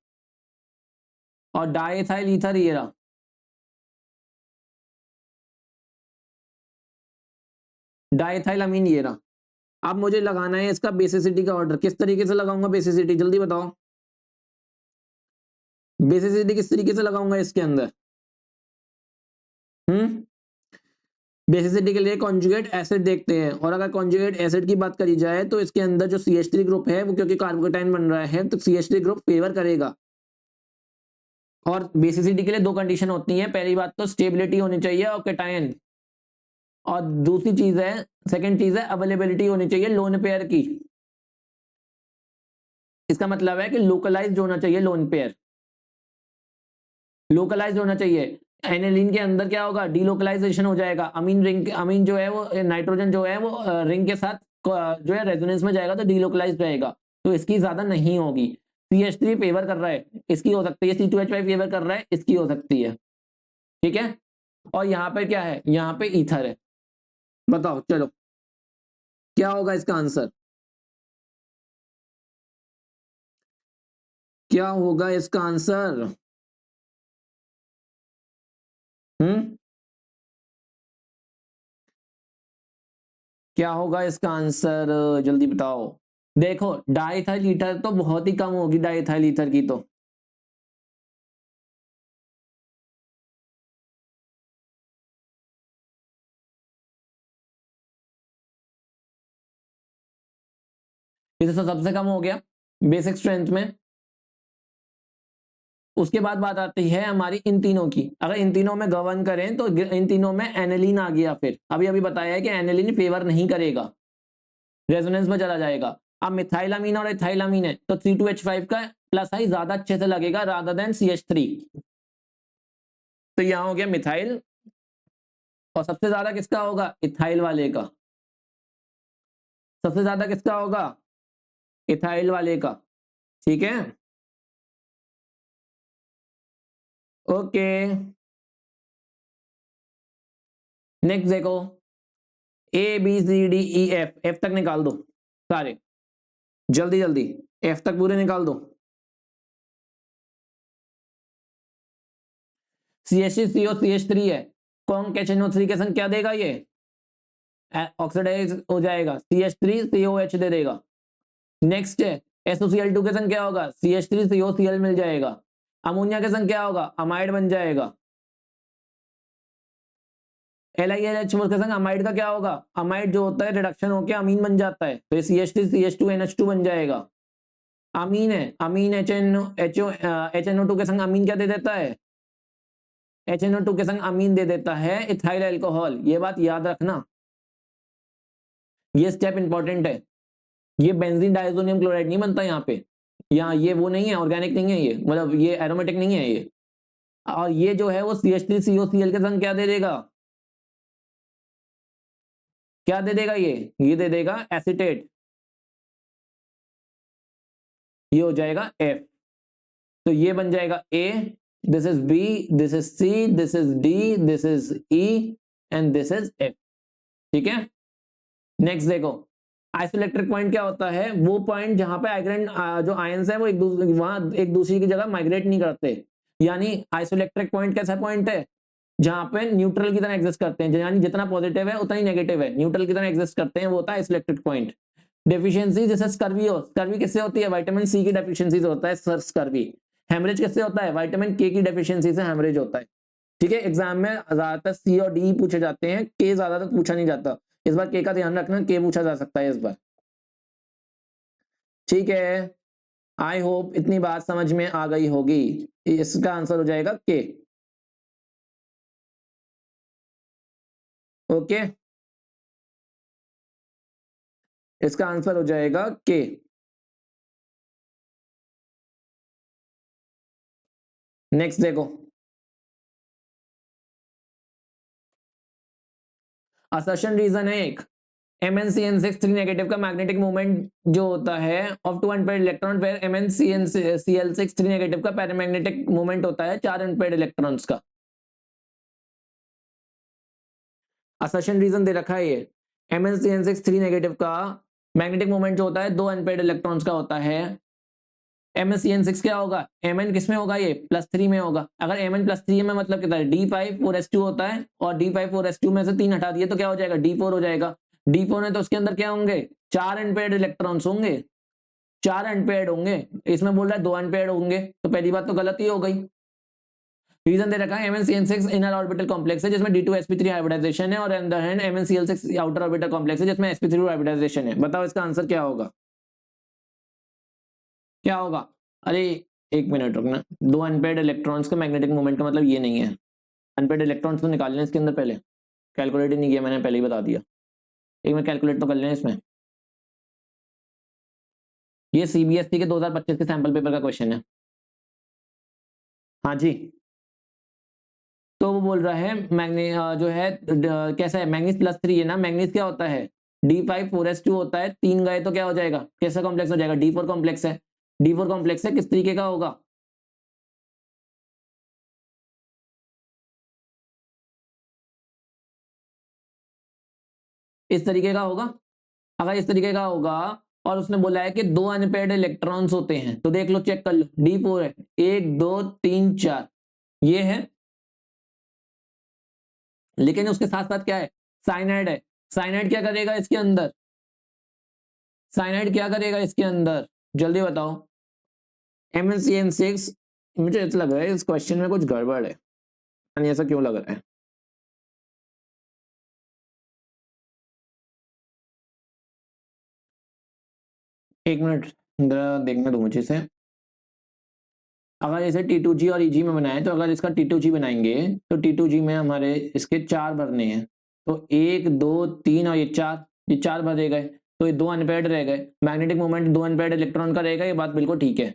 और डाइथाइल ईथर ये रहा। डाइथाइलामीन ये रहा। अब मुझे लगाना है इसका बेसिसिटी का ऑर्डर, किस तरीके से लगाऊंगा बेसिसिटी, जल्दी बताओ। बेसिसिटी किस तरीके से लगाऊंगा इसके अंदर, बेसिसिटी के लिए कॉन्जुगेट एसिड देखते हैं, और अगर कॉन्जुगेट एसिड की बात करी जाए तो इसके अंदर जो CH3 ग्रुप है वो क्योंकि कार्बोकेटाइन बन रहा है तो CH3 ग्रुप फेवर करेगा। और बेसिसिटी के लिए दो कंडीशन होती है, पहली बात तो स्टेबिलिटी होनी चाहिए और कैटायन, और दूसरी चीज है, सेकंड चीज है अवेलेबिलिटी होनी चाहिए लोन पेयर की। इसका मतलब है कि लोकलाइज्ड होना चाहिए लोन पेयर, लोकलाइज्ड होना चाहिए। एनिलीन के अंदर क्या होगा, डीलोकलाइजेशन हो जाएगा, अमीन रिंग, अमीन जो है वो नाइट्रोजन जो है वो रिंग के साथ जो है रेजोनेंस में जाएगा तो डीलोकलाइज्ड रहेगा, तो इसकी ज्यादा नहीं होगी। CH3 फेवर कर रहा है, इसकी हो सकती है, C2H5 फेवर कर रहा है, इसकी हो सकती है, ठीक है। और यहाँ पे क्या है, यहाँ पे ईथर है, बताओ चलो क्या होगा इसका आंसर, क्या होगा इसका आंसर, क्या होगा इसका आंसर, जल्दी बताओ। देखो डाइथाइल ईथर तो बहुत ही कम होगी, डाइथाइल ईथर की तो इसे तो सबसे कम हो गया बेसिक स्ट्रेंथ में। उसके बाद बात आती है हमारी इन तीनों की, अगर इन तीनों में गवर्न करें तो इन तीनों में एनिलीन आ गया, फिर अभी अभी बताया है कि एनिलीन फेवर नहीं करेगा, रेजोनेंस में चला जाएगा। अब मिथाइलामीन और इथाइलामीन है तो C2H5 का प्लस आई ज्यादा अच्छे से लगेगा रादर देन CH3। तो यहां हो गया मिथाइल, और सबसे ज्यादा किसका होगा? इथाइल वाले का। सबसे ज्यादा किसका होगा? इथाइल वाले का। ठीक है, ओके। नेक्स्ट देखो, ABCDEF, एफ तक निकाल दो सारे, जल्दी जल्दी एफ तक पूरे निकाल दो। CH3CO CH3 है, कौन KNO3 के संग क्या देगा? ये ऑक्सीडाइज हो जाएगा, CH3COH दे देगा। नेक्स्ट है SOCl2 के संग क्या होगा? CH3COCl मिल जाएगा। अमोनिया के संग क्या होगा? अमाइड बन जाएगा। LiLH4 के संग अमाइड का क्या होगा? अमाइड जो होता है रिडक्शन होकर अमीन बन जाता है, तो ये CH3CH2NH2 बन जाएगा। अमीन है, अमीन HNO2 के संग अमीन क्या दे देता है? HNO2 के संग अमीन दे देता है इथाइल अल्कोहल। ये बात याद रखना, ये स्टेप इंपॉर्टेंट है। ये बेंजीन डाइसोनियम क्लोराइड नहीं बनता यहाँ पे, यहाँ ये वो नहीं है, ऑर्गेनिक नहीं है ये, मतलब ये एरोमेटिक नहीं है ये। और ये जो है वो CH3COCl के संग क्या दे देगा? क्या दे देगा? ये दे देगा एसीटेट, ये हो जाएगा F। तो ये बन जाएगा A, this is B, this is C, this is D, this is E and this is F। ठीक है, नेक्स्ट देखो, आइसोइलेक्ट्रिक पॉइंट क्या होता है? वो पॉइंट जहां पे आइग्रेन जो आयंस है वो एक दूसरे की जगह माइग्रेट नहीं करते। यानी आइसोइलेक्ट्रिक पॉइंट कैसा पॉइंट है? जहां पे न्यूट्रल की तरह एग्जिस्ट करते हैं, यानी जितना पॉजिटिव है उतना ही नेगेटिव है, न्यूट्रल की तरह एग्जिस्ट करते हैं, वो होता है आइसोइलेक्ट्रिक पॉइंट। डेफिशिएंसी जैसे स्कर्वी हो, स्कर्वी किससे होती है? विटामिन सी की डेफिशिएंसी से होता है स्कर्वी। हेमरेज किससे होता है? विटामिन के की डेफिशिएंसी से हेमरेज होता है। ठीक है, एग्जाम में ज्यादातर सी और डी पूछे जाते हैं, के ज्यादातर पूछा नहीं जाता। इस बार के का ध्यान रखना, के पूछा जा सकता है इस बार। ठीक है, आई होप इतनी बात समझ में आ गई होगी। इसका आंसर हो जाएगा के। ओके, इसका आंसर हो जाएगा के। नेक्स्ट देखो, असर्शन रीजन है एक, MnCN6 3 नेगेटिव का मैग्नेटिक मोमेंट जो होता है of 2 unpaired electron pair, MnCl6 3 negative का पैरामैग्नेटिक मोमेंट होता है 4 अनपेयर्ड इलेक्ट्रॉन्स का। असर्शन रीजन दे रखा है ये, MnCN6 3 नेगेटिव का मैग्नेटिक मोमेंट जो होता है 2 अनपेयर्ड इलेक्ट्रॉन्स का होता है। MnCN6 क्या होगा? Mn किस में होगा? ये +3 में होगा। अगर Mn+3 में मतलब कितना है? D5 4s2 होता है, और D5 4s2 में से 3 हटा दिए तो क्या हो जाएगा? D4 हो जाएगा। D4 है तो उसके अंदर क्या होंगे? 4 अनपेयर्ड इलेक्ट्रॉन्स होंगे, 4 अनपेयर्ड होंगे। इसमें बोल रहा है 2 अनपेयर्ड होंगे, तो पहली बात तो गलत ही हो गई। रीजन दे रखा है MnCN6 इनर ऑर्बिटल कॉम्प्लेक्स है जिसमें D2sp3 हाइब्रिडाइजेशन है, और अंदर hand MnCl6 outer orbital complex है जिसमें sp3 हाइब्रिडाइजेशन है। बताओ इसका आंसर क्या होगा? क्या होगा? अरे एक मिनट रुकना, 2 अनपेयर्ड इलेक्ट्रॉन्स का मैग्नेटिक मोमेंट का मतलब ये नहीं है। अनपेयर्ड इलेक्ट्रॉन्स तो निकाल लें इसके अंदर, पहले कैलकुलेट ही नहीं किया मैंने, पहले ही बता दिया। एक मिनट कैलकुलेट तो कर लें इसमें। ये CBSE के 2025 के सैंपल पेपर का क्वेश्चन है। हाँ जी, तो वो बोल रहा है जो है कैसा है? मैग्नीज +3 है ना, मैग्नीज क्या होता है? D5 4s2 होता है, 3 गए तो क्या हो जाएगा? कैसा कॉम्प्लेक्स हो जाएगा? D4 कॉम्प्लेक्स है। D4 कॉम्प्लेक्स है, किस तरीके का होगा? इस तरीके का होगा। अगर इस तरीके का होगा और उसने बोला है कि 2 अनपेयर्ड इलेक्ट्रॉन्स होते हैं, तो देख लो, चेक कर लो, D4 है, 1 2 3 4 ये है, लेकिन उसके साथ साथ क्या है? साइनाइड है। साइनाइड क्या करेगा इसके अंदर? साइनाइड क्या करेगा इसके अंदर? जल्दी बताओ। MnCN6, मुझे ऐसा लग रहा है इस क्वेश्चन में कुछ गड़बड़ है, यानी ऐसा क्यों लग रहा है? एक मिनट जरा देखने दो मुझे इसे। अगर इसे T2G और EG में बनाए, तो अगर इसका T2G बनाएंगे तो T2G में हमारे इसके 4 भरने हैं, तो 1 2 3 और ये 4 भरे गए, तो ये 2 अनपेयर्ड रह गए, मैग्नेटिक मोमेंट 2 अनपेयर्ड इलेक्ट्रॉन का रहेगा, ये बात बिल्कुल ठीक है।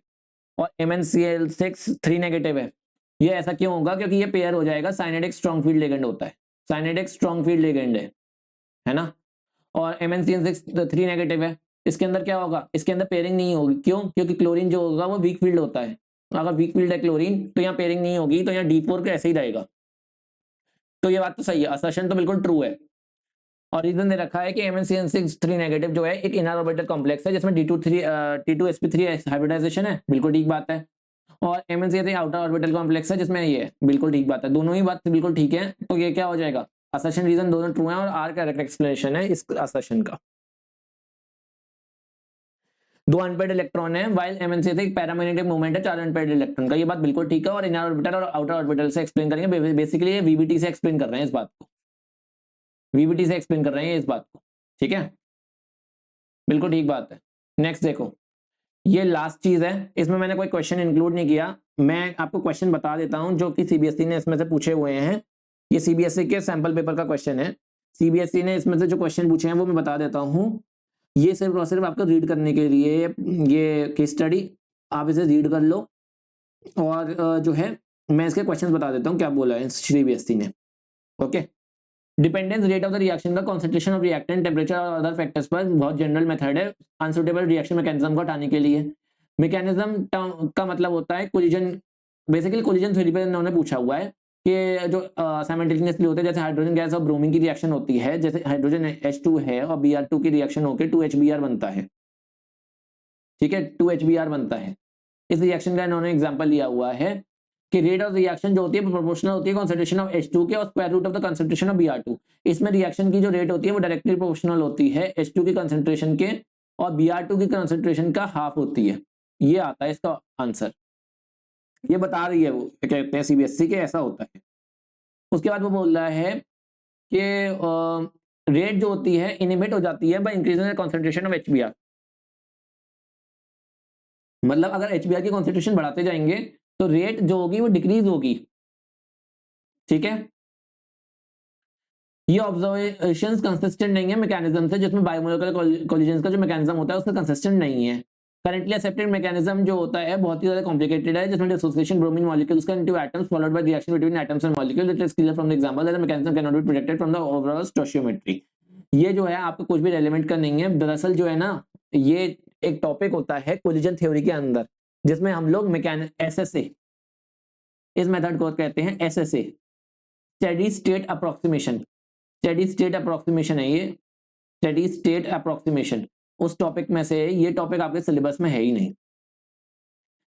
और MnCl6 3 नेगेटिव है, ये ऐसा क्यों होगा? क्योंकि ये पेयर हो जाएगा, साइनेडिक स्ट्रॉन्ग फील्ड लिगेंड होता है, साइनेडिक स्ट्रॉन्ग फील्ड लिगेंड है ना। और MnCl6 3 नेगेटिव है, इसके अंदर क्या होगा? इसके अंदर पेयरिंग नहीं होगी, क्यों? क्योंकि क्लोरीन जो होगा वो वीक फील्ड होता है, अगर वीक फील्ड है क्लोरीन तो यहाँ पेयरिंग नहीं होगी, तो यहाँ D4 के ऐसे ही रहेगा। तो ये बात तो सही है, असर्शन तो बिल्कुल ट्रू है। और रीजन दे रखा है कि MnCl6 3 नेगेटिव जो है एक इनर ऑर्बिटल कॉम्प्लेक्स है जिसमें T2sp3 हाइब्रिडाइजेशन है, बिल्कुल ठीक बात है। और MnCl3 आउटर ऑर्बिटल कॉम्प्लेक्स है जिसमें ये है, बिल्कुल ठीक बात है, दोनों ही बात बिल्कुल ठीक है। तो ये क्या हो जाएगा? असर्शन रीजन दोनों ट्रू है और आर करेक्ट एक्सप्लेनेशन है इस असर्शन का। 2 अनपेयर्ड इलेक्ट्रॉन है वाइल MnCl3 एक पैरामैग्नेटिक मूवमेंट है 4 अनपेयर्ड इलेक्ट्रॉन का, ये बात बिल्कुल ठीक है। और इनर ऑर्बिटल और आउटर ऑर्बिटल से एक्सप्लेन करेंगे, बेसिकली ये VBT से एक्सप्लेन कर रहे हैं इस बात को, VBT से एक्सप्लेन कर रहे हैं इस बात को, ठीक है, बिल्कुल ठीक बात है। नेक्स्ट देखो, ये लास्ट चीज है, इसमें मैंने कोई क्वेश्चन इंक्लूड नहीं किया, मैं आपको क्वेश्चन बता देता हूं जो कि सीबीएसई ने इसमें से पूछे हुए हैं। ये सीबीएसई के सैंपल पेपर का क्वेश्चन है, सीबीएसई ने इसमें से जो क्वेश्चन पूछे हैं वो मैं बता देता हूं। ये सिर्फ और सिर्फ आपको रीड करने के लिए, ये केस स्टडी आप इसे रीड कर लो। और जो है मैं इसके क्वेश्चन बता देता हूँ क्या बोला है सीबीएसई ने। Okay, dependence rate of the reaction का कॉन्सेंट्रेशन ऑफ रिएक्टेंट, टेम्परेचर और अदर फैक्टर्स पर बहुत जनरल मेथड है अनसुटेबल रिएक्शन मैकेनिज्म को हटाने के लिए। मैकेनिज्म का मतलब होता है कोलिजन, बेसिकली कोलिजन थ्योरी पे उन्होंने पूछा हुआ है कि जो साइमल्टेनियसली होते हैं, जैसे हाइड्रोजन गैस और ब्रोमीन की रिएक्शन होती है, जैसे हाइड्रोजन H2 है और Br2 की रिएक्शन होकर 2HBr बनता है, ठीक है, 2HBr बनता है। इस रिएक्शन का इन्होंने एग्जांपल लिया हुआ है कि रेट ऑफ रिएक्शन जो होती है प्रोपोर्शनल होती है कॉन्सेंट्रेशन ऑफ H2 के और square root of the concentration of Br2। इसमें रिएक्शन की जो रेट होती है वो डायरेक्टली प्रोपोर्शनल होती है H2 की कॉन्सेंट्रेशन के और Br2 की कॉन्सेंट्रेशन का हाफ होती है। ये आता है इसका आंसर, ये बता रही है वो, कहते हैं सीबीएसई के ऐसा होता है। उसके बाद वो बोल रहा है कि रेट जो होती है इनिबिट हो जाती है by increasing the concentration of HBr। मतलब अगर HBr की कॉन्सेंट्रेशन बढ़ाते जाएंगे तो रेट जो होगी वो डिक्रीज होगी, ठीक है। ये ऑब्जर्वेशंस कंसिस्टेंट नहीं है मैकेनिज्म से, जिसमें बायोमोलिकुलर कोलिजन का जो मैकेनिज्म होता है उसका कंसिस्टेंट नहीं है। करंटली एक्सेप्टेड मैकेनिज्म जो होता है बहुत ही ज्यादा कॉम्प्लिकेटेड है, जिसमें डिसोसिएशन ब्रोमीन मॉलिक्यूल्स का into atoms followed by reaction between atoms and molecule. It is clear from the example that the mechanism can not be protected from the overall stoichiometry. ये जो है आपको कुछ भी रेलेवेंट का नहीं है, दरअसल जो है ना ये एक टॉपिक होता है कोलिजन थ्योरी के अंदर, जिसमें हम लोग SSA इस मेथड को कहते हैं SSA, steady state approximation. Steady state approximation है ये, स्टेडी स्टेट अप्रोक्सीमेशन। उस टॉपिक में से ये टॉपिक आपके सिलेबस में है ही नहीं।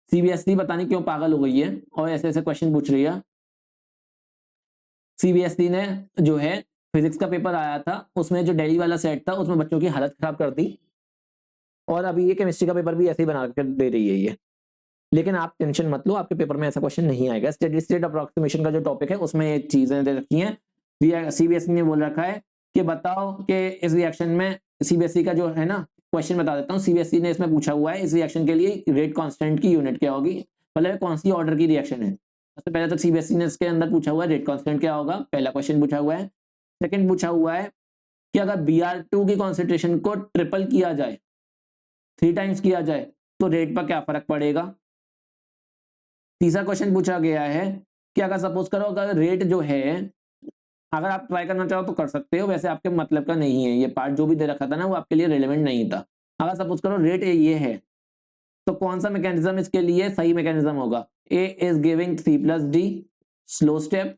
सीबीएसई पता नहीं क्यों पागल हो गई है और ऐसे ऐसे क्वेश्चन पूछ रही है। सीबीएसई ने जो है फिजिक्स का पेपर आया था, उसमें जो दिल्ली वाला सेट था उसमें बच्चों की हालत खराब कर दी, और अभी ये केमिस्ट्री का पेपर भी ऐसे ही बना कर दे रही है ये। लेकिन आप टेंशन मत लो, आपके पेपर में ऐसा क्वेश्चन नहीं आएगा। स्टेडी स्टेट अप्रोक्सीमेशन का जो टॉपिक है उसमें ये चीजें दे रखी हैं। सीबीएसई ने बोल रखा है कि बताओ कि इस रिएक्शन में, सीबीएसई का जो है ना क्वेश्चन बता देता हूँ, सीबीएसई ने इसमें पूछा हुआ है इस रिएक्शन के लिए रेट कांस्टेंट की यूनिट क्या होगी, मतलब कौन सी ऑर्डर की रिएक्शन है। सबसे पहले तो सीबीएसई ने इसके अंदर पूछा हुआ है रेट कांस्टेंट क्या होगा, पहला क्वेश्चन पूछा हुआ है। सेकंड पूछा हुआ है कि अगर Br2 की कॉन्सेंट्रेशन को ट्रिपल किया जाए, 3 टाइम्स किया जाए, तो रेट पर क्या फर्क पड़ेगा। तीसरा क्वेश्चन पूछा गया है कि अगर सपोज करो अगर रेट जो है, अगर आप ट्राई करना चाहो तो कर सकते हो, वैसे आपके मतलब का नहीं है, ये पार्ट जो भी दे रखा था ना वो आपके लिए रिलेवेंट नहीं था। अगर सपोज करो रेट ये है तो कौन सा मैकेनिज्म इसके लिए सही मैकेनिज्म होगा। A is giving C+D slow step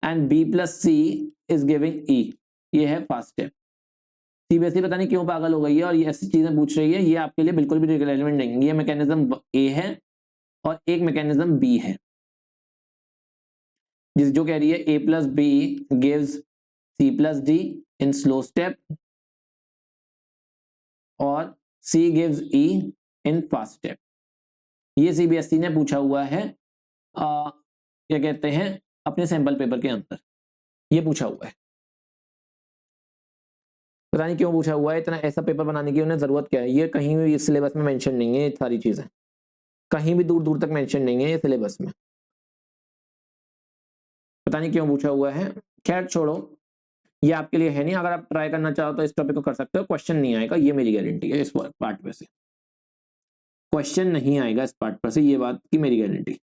and B+C is giving E, ये है फास्ट स्टेप। सीबीएसई पता नहीं क्यों पागल हो गई है और ये ऐसी चीजें पूछ रही है, ये आपके लिए बिल्कुल भी रिलेवेंट नहीं है। ये मैकेनिज्म ए है और एक मैकेनिज्म बी है, जो कह रही है A+B gives C+D in slow step और C gives E in fast step। ये सीबीएसई ने पूछा हुआ है क्या कहते हैं अपने सैंपल पेपर के अंदर, ये पूछा हुआ है। पता नहीं क्यों पूछा हुआ है, इतना ऐसा पेपर बनाने की उन्हें जरूरत क्या है। ये कहीं भी इस सिलेबस में मेंशन नहीं है, ये सारी चीजें कहीं भी दूर दूर तक मेंशन नहीं है ये सिलेबस में, पता नहीं क्यों पूछा हुआ है। खैर छोड़ो, ये आपके लिए है नहीं, अगर आप ट्राई करना चाहो तो इस टॉपिक को कर सकते हो, क्वेश्चन नहीं आएगा, ये मेरी गारंटी है। इस पार्ट पे से क्वेश्चन नहीं आएगा, इस पार्ट पर से, ये बात की मेरी गारंटी।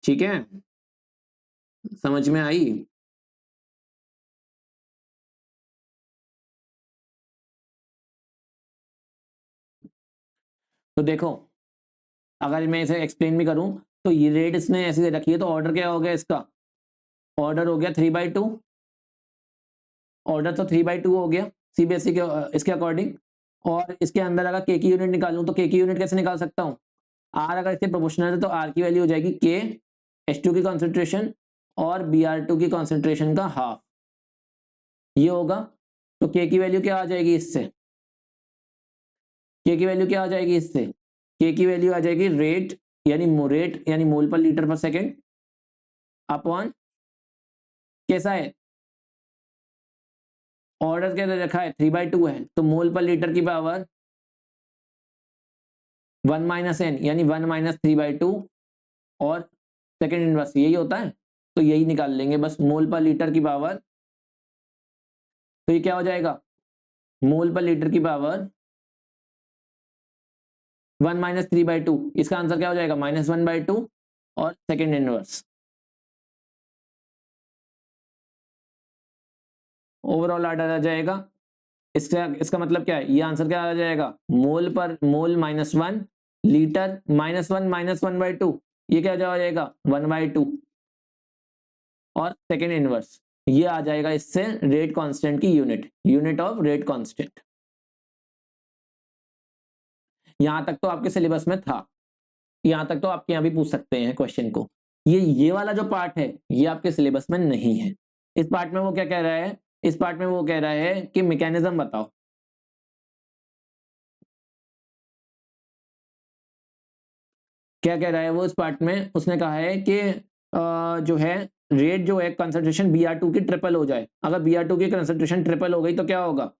ठीक है, समझ में आई? तो देखो, अगर मैं इसे एक्सप्लेन भी करूं तो ये रेट इसने ऐसे रखी है, तो ऑर्डर क्या हो गया इसका? ऑर्डर हो गया 3/2। ऑर्डर तो 3/2 हो गया सीबीएसई के इसके अकॉर्डिंग। और इसके अंदर अगर के की यूनिट निकालूं तो के की यूनिट कैसे निकाल सकता हूं? आर अगर इसके प्रोपोर्शनल है तो आर की वैल्यू हो जाएगी के H2 की कॉन्सेंट्रेशन और Br2 की कॉन्सेंट्रेशन का हाफ, ये होगा। तो के की वैल्यू क्या आ जाएगी इससे? के की वैल्यू क्या आ जाएगी इससे? के की वैल्यू आ जाएगी रेट यानी मोल पर लीटर पर सेकेंड अपॉन, कैसा है ऑर्डर क्या रखा है? 3/2 है, तो मोल पर लीटर की पावर 1 - n यानी 1 - 3/2 और सेकेंड इनवर्स यही होता है, तो यही निकाल लेंगे बस, मोल पर लीटर की पावर। तो ये क्या हो जाएगा? मोल पर लीटर की पावर 1 - 3/2, इसका आंसर क्या हो जाएगा? -1/2 और सेकेंड इनवर्स। ओवरऑल ऑर्डर आ जाएगा। इसका मतलब क्या है? ये आंसर क्या आ जाएगा? मोल पर मोल -1 लीटर -1 - 1/2, ये क्या हो जाएगा? 1/2 और सेकेंड इनवर्स, ये आ जाएगा इससे रेट कांस्टेंट की यूनिट ऑफ रेट कांस्टेंट। यहां तक तो आपके सिलेबस में था, यहां तक तो आपके यहां भी पूछ सकते हैं क्वेश्चन को। ये वाला जो पार्ट है ये आपके सिलेबस में नहीं है। इस पार्ट में वो क्या कह रहा है? इस पार्ट में वो कह रहा है कि मैकेनिज्म बताओ। क्या कह रहा है वो? इस पार्ट में उसने कहा है कि जो है रेट जो है कंसंट्रेशन Br2 की ट्रिपल हो जाए। अगर Br2 की कंसंट्रेशन ट्रिपल हो गई तो क्या होगा?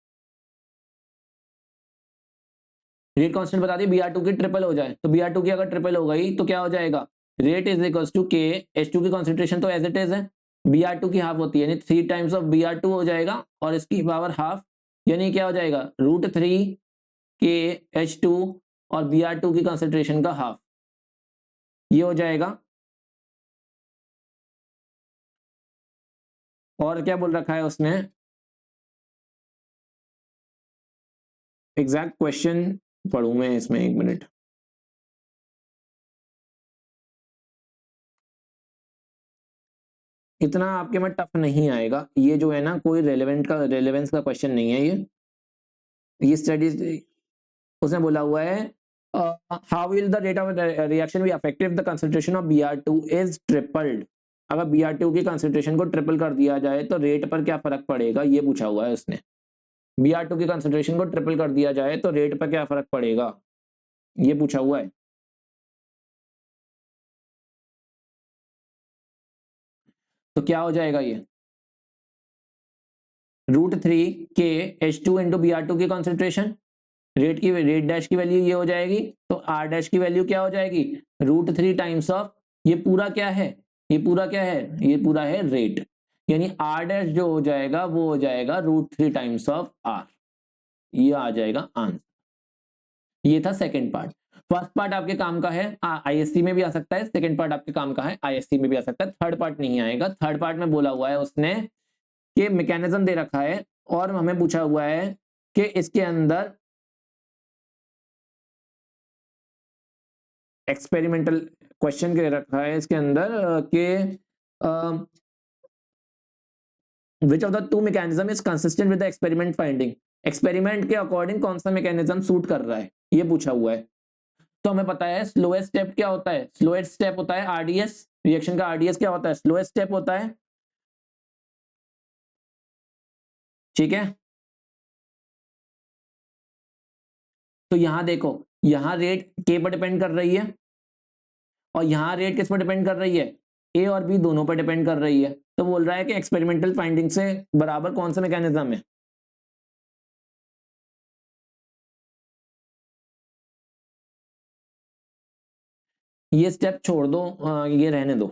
रेट कांस्टेंट बता दी, Br2 की ट्रिपल हो जाए, तो Br2 की अगर ट्रिपल हो गई तो क्या हो जाएगा? रेट इज इक्वल्स टू के H2 की कॉन्सेंट्रेशन तो एज इट इज है, Br2 की हाफ होती है यानी 3 टाइम्स ऑफ Br2 हो जाएगा और इसकी पावर हाफ, यानी क्या हो जाएगा? √3 के H2 और Br2 की कॉन्सेंट्रेशन का हाफ, ये हो जाएगा। और क्या बोल रखा है उसने? एग्जैक्ट क्वेश्चन पढ़ूं मैं इसमें, एक मिनट। इतना आपके में टफ नहीं आएगा, ये जो है ना कोई रेलेवेंस का क्वेश्चन नहीं है ये स्टडीज उसने बोला हुआ है how will the rate of reaction be affected the concentration of Br2 is tripled. अगर Br2 की कंसंट्रेशन को ट्रिपल कर दिया जाए तो रेट पर क्या फर्क पड़ेगा, ये पूछा हुआ है उसने। Br2 की कंसंट्रेशन को ट्रिपल कर दिया जाए तो रेट पर क्या फर्क पड़ेगा, ये पूछा हुआ है। तो क्या हो जाएगा ये? √3 के H2 इंटू Br2 की कॉन्सेंट्रेशन, रेट डैश की वैल्यू ये हो जाएगी, तो आर डैश की वैल्यू क्या हो जाएगी? √3 टाइम्स ऑफ, ये पूरा क्या है? ये पूरा क्या है? ये पूरा है रेट, यानी आर डैश जो हो जाएगा वो हो जाएगा √3 टाइम्स ऑफ आर, ये आ जाएगा आंसर। ये था सेकंड पार्ट। फर्स्ट पार्ट आपके काम का है, आईएससी में भी आ सकता है, सेकंड पार्ट आपके काम का है, आईएससी में भी आ सकता है, थर्ड पार्ट नहीं आएगा। थर्ड पार्ट में बोला हुआ है उसने कि मैकेनिज्म दे रखा है और हमें पूछा हुआ है कि इसके अंदर एक्सपेरिमेंटल क्वेश्चन के रखा है इसके अंदर कि which of the two mechanism is consistent with the experiment finding. Experiment के अकॉर्डिंग कौन सा मैकेनिज्म सूट कर रहा है, ये पूछा हुआ है। तो हमें पता है स्लोएस्ट स्टेप क्या होता है? स्लोएस्ट स्टेप होता है आरडीएस, रिएक्शन का आरडीएस क्या होता है? स्लोएस्ट स्टेप होता है। ठीक है, तो यहां देखो, यहां रेट के पर डिपेंड कर रही है और यहां रेट किस पर डिपेंड कर रही है? ए और बी दोनों पर डिपेंड कर रही है। तो बोल रहा है कि एक्सपेरिमेंटल फाइंडिंग से बराबर कौन सा मैकेनिज्म है? ये स्टेप छोड़ दो, ये रहने दो।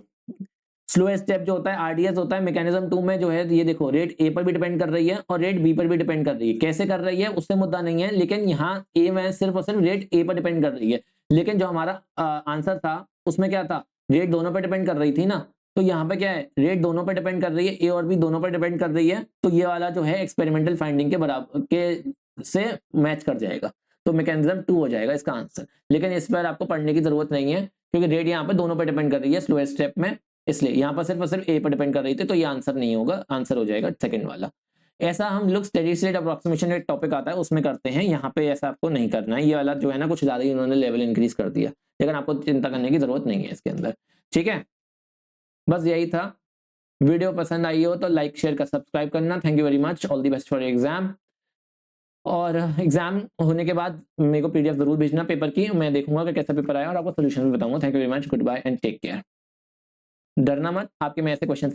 स्लो स्टेप जो होता है आरडीएस होता है मैकेनिज्म 2 में जो है ये देखो रेट ए पर भी डिपेंड कर रही है और रेट बी पर भी डिपेंड कर रही है। कैसे कर रही है उससे मुद्दा नहीं है, लेकिन यहाँ ए में सिर्फ और सिर्फ रेट ए पर डिपेंड कर रही है। लेकिन जो हमारा आंसर था उसमें क्या था, रेट दोनों पर डिपेंड कर रही थी ना, तो यहाँ पे क्या है, रेट दोनों पर डिपेंड कर रही है, ए और बी दोनों पर डिपेंड कर रही है, तो ये वाला जो है एक्सपेरिमेंटल फाइंडिंग के बराबर के से मैच कर जाएगा, तो मैकेनिज्म 2 हो जाएगा इसका आंसर। लेकिन इस पर आपको पढ़ने की जरूरत नहीं है क्योंकि रेट यहाँ पे दोनों पर डिपेंड कर रही है स्लो स्टेप में, इसलिए यहाँ पर सिर्फ और सिर्फ ए पर डिपेंड कर रही थी, तो ये आंसर नहीं होगा, आंसर हो जाएगा सेकंड वाला। ऐसा हम लोग स्टेडी स्टेट अप्रोक्सीमेशन एक टॉपिक आता है उसमें करते हैं, यहाँ पे ऐसा आपको नहीं करना है, ये वाला जो है ना कुछ ज्यादा ही उन्होंने लेवल इंक्रीज कर दिया, लेकिन आपको चिंता करने की जरूरत नहीं है इसके अंदर। ठीक है, बस यही था। वीडियो पसंद आई हो तो लाइक शेयर कर सब्सक्राइब करना। Thank you very much, all the best for exam. और एग्जाम होने के बाद मेरे को पीडीएफ जरूर भेजना पेपर की, मैं देखूंगा कि कैसा पेपर आया और आपको सोल्यूशन भी बताऊंगा। Thank you very much, good bye and take care. डरना मत, आपके मैं ऐसे क्वेश्चन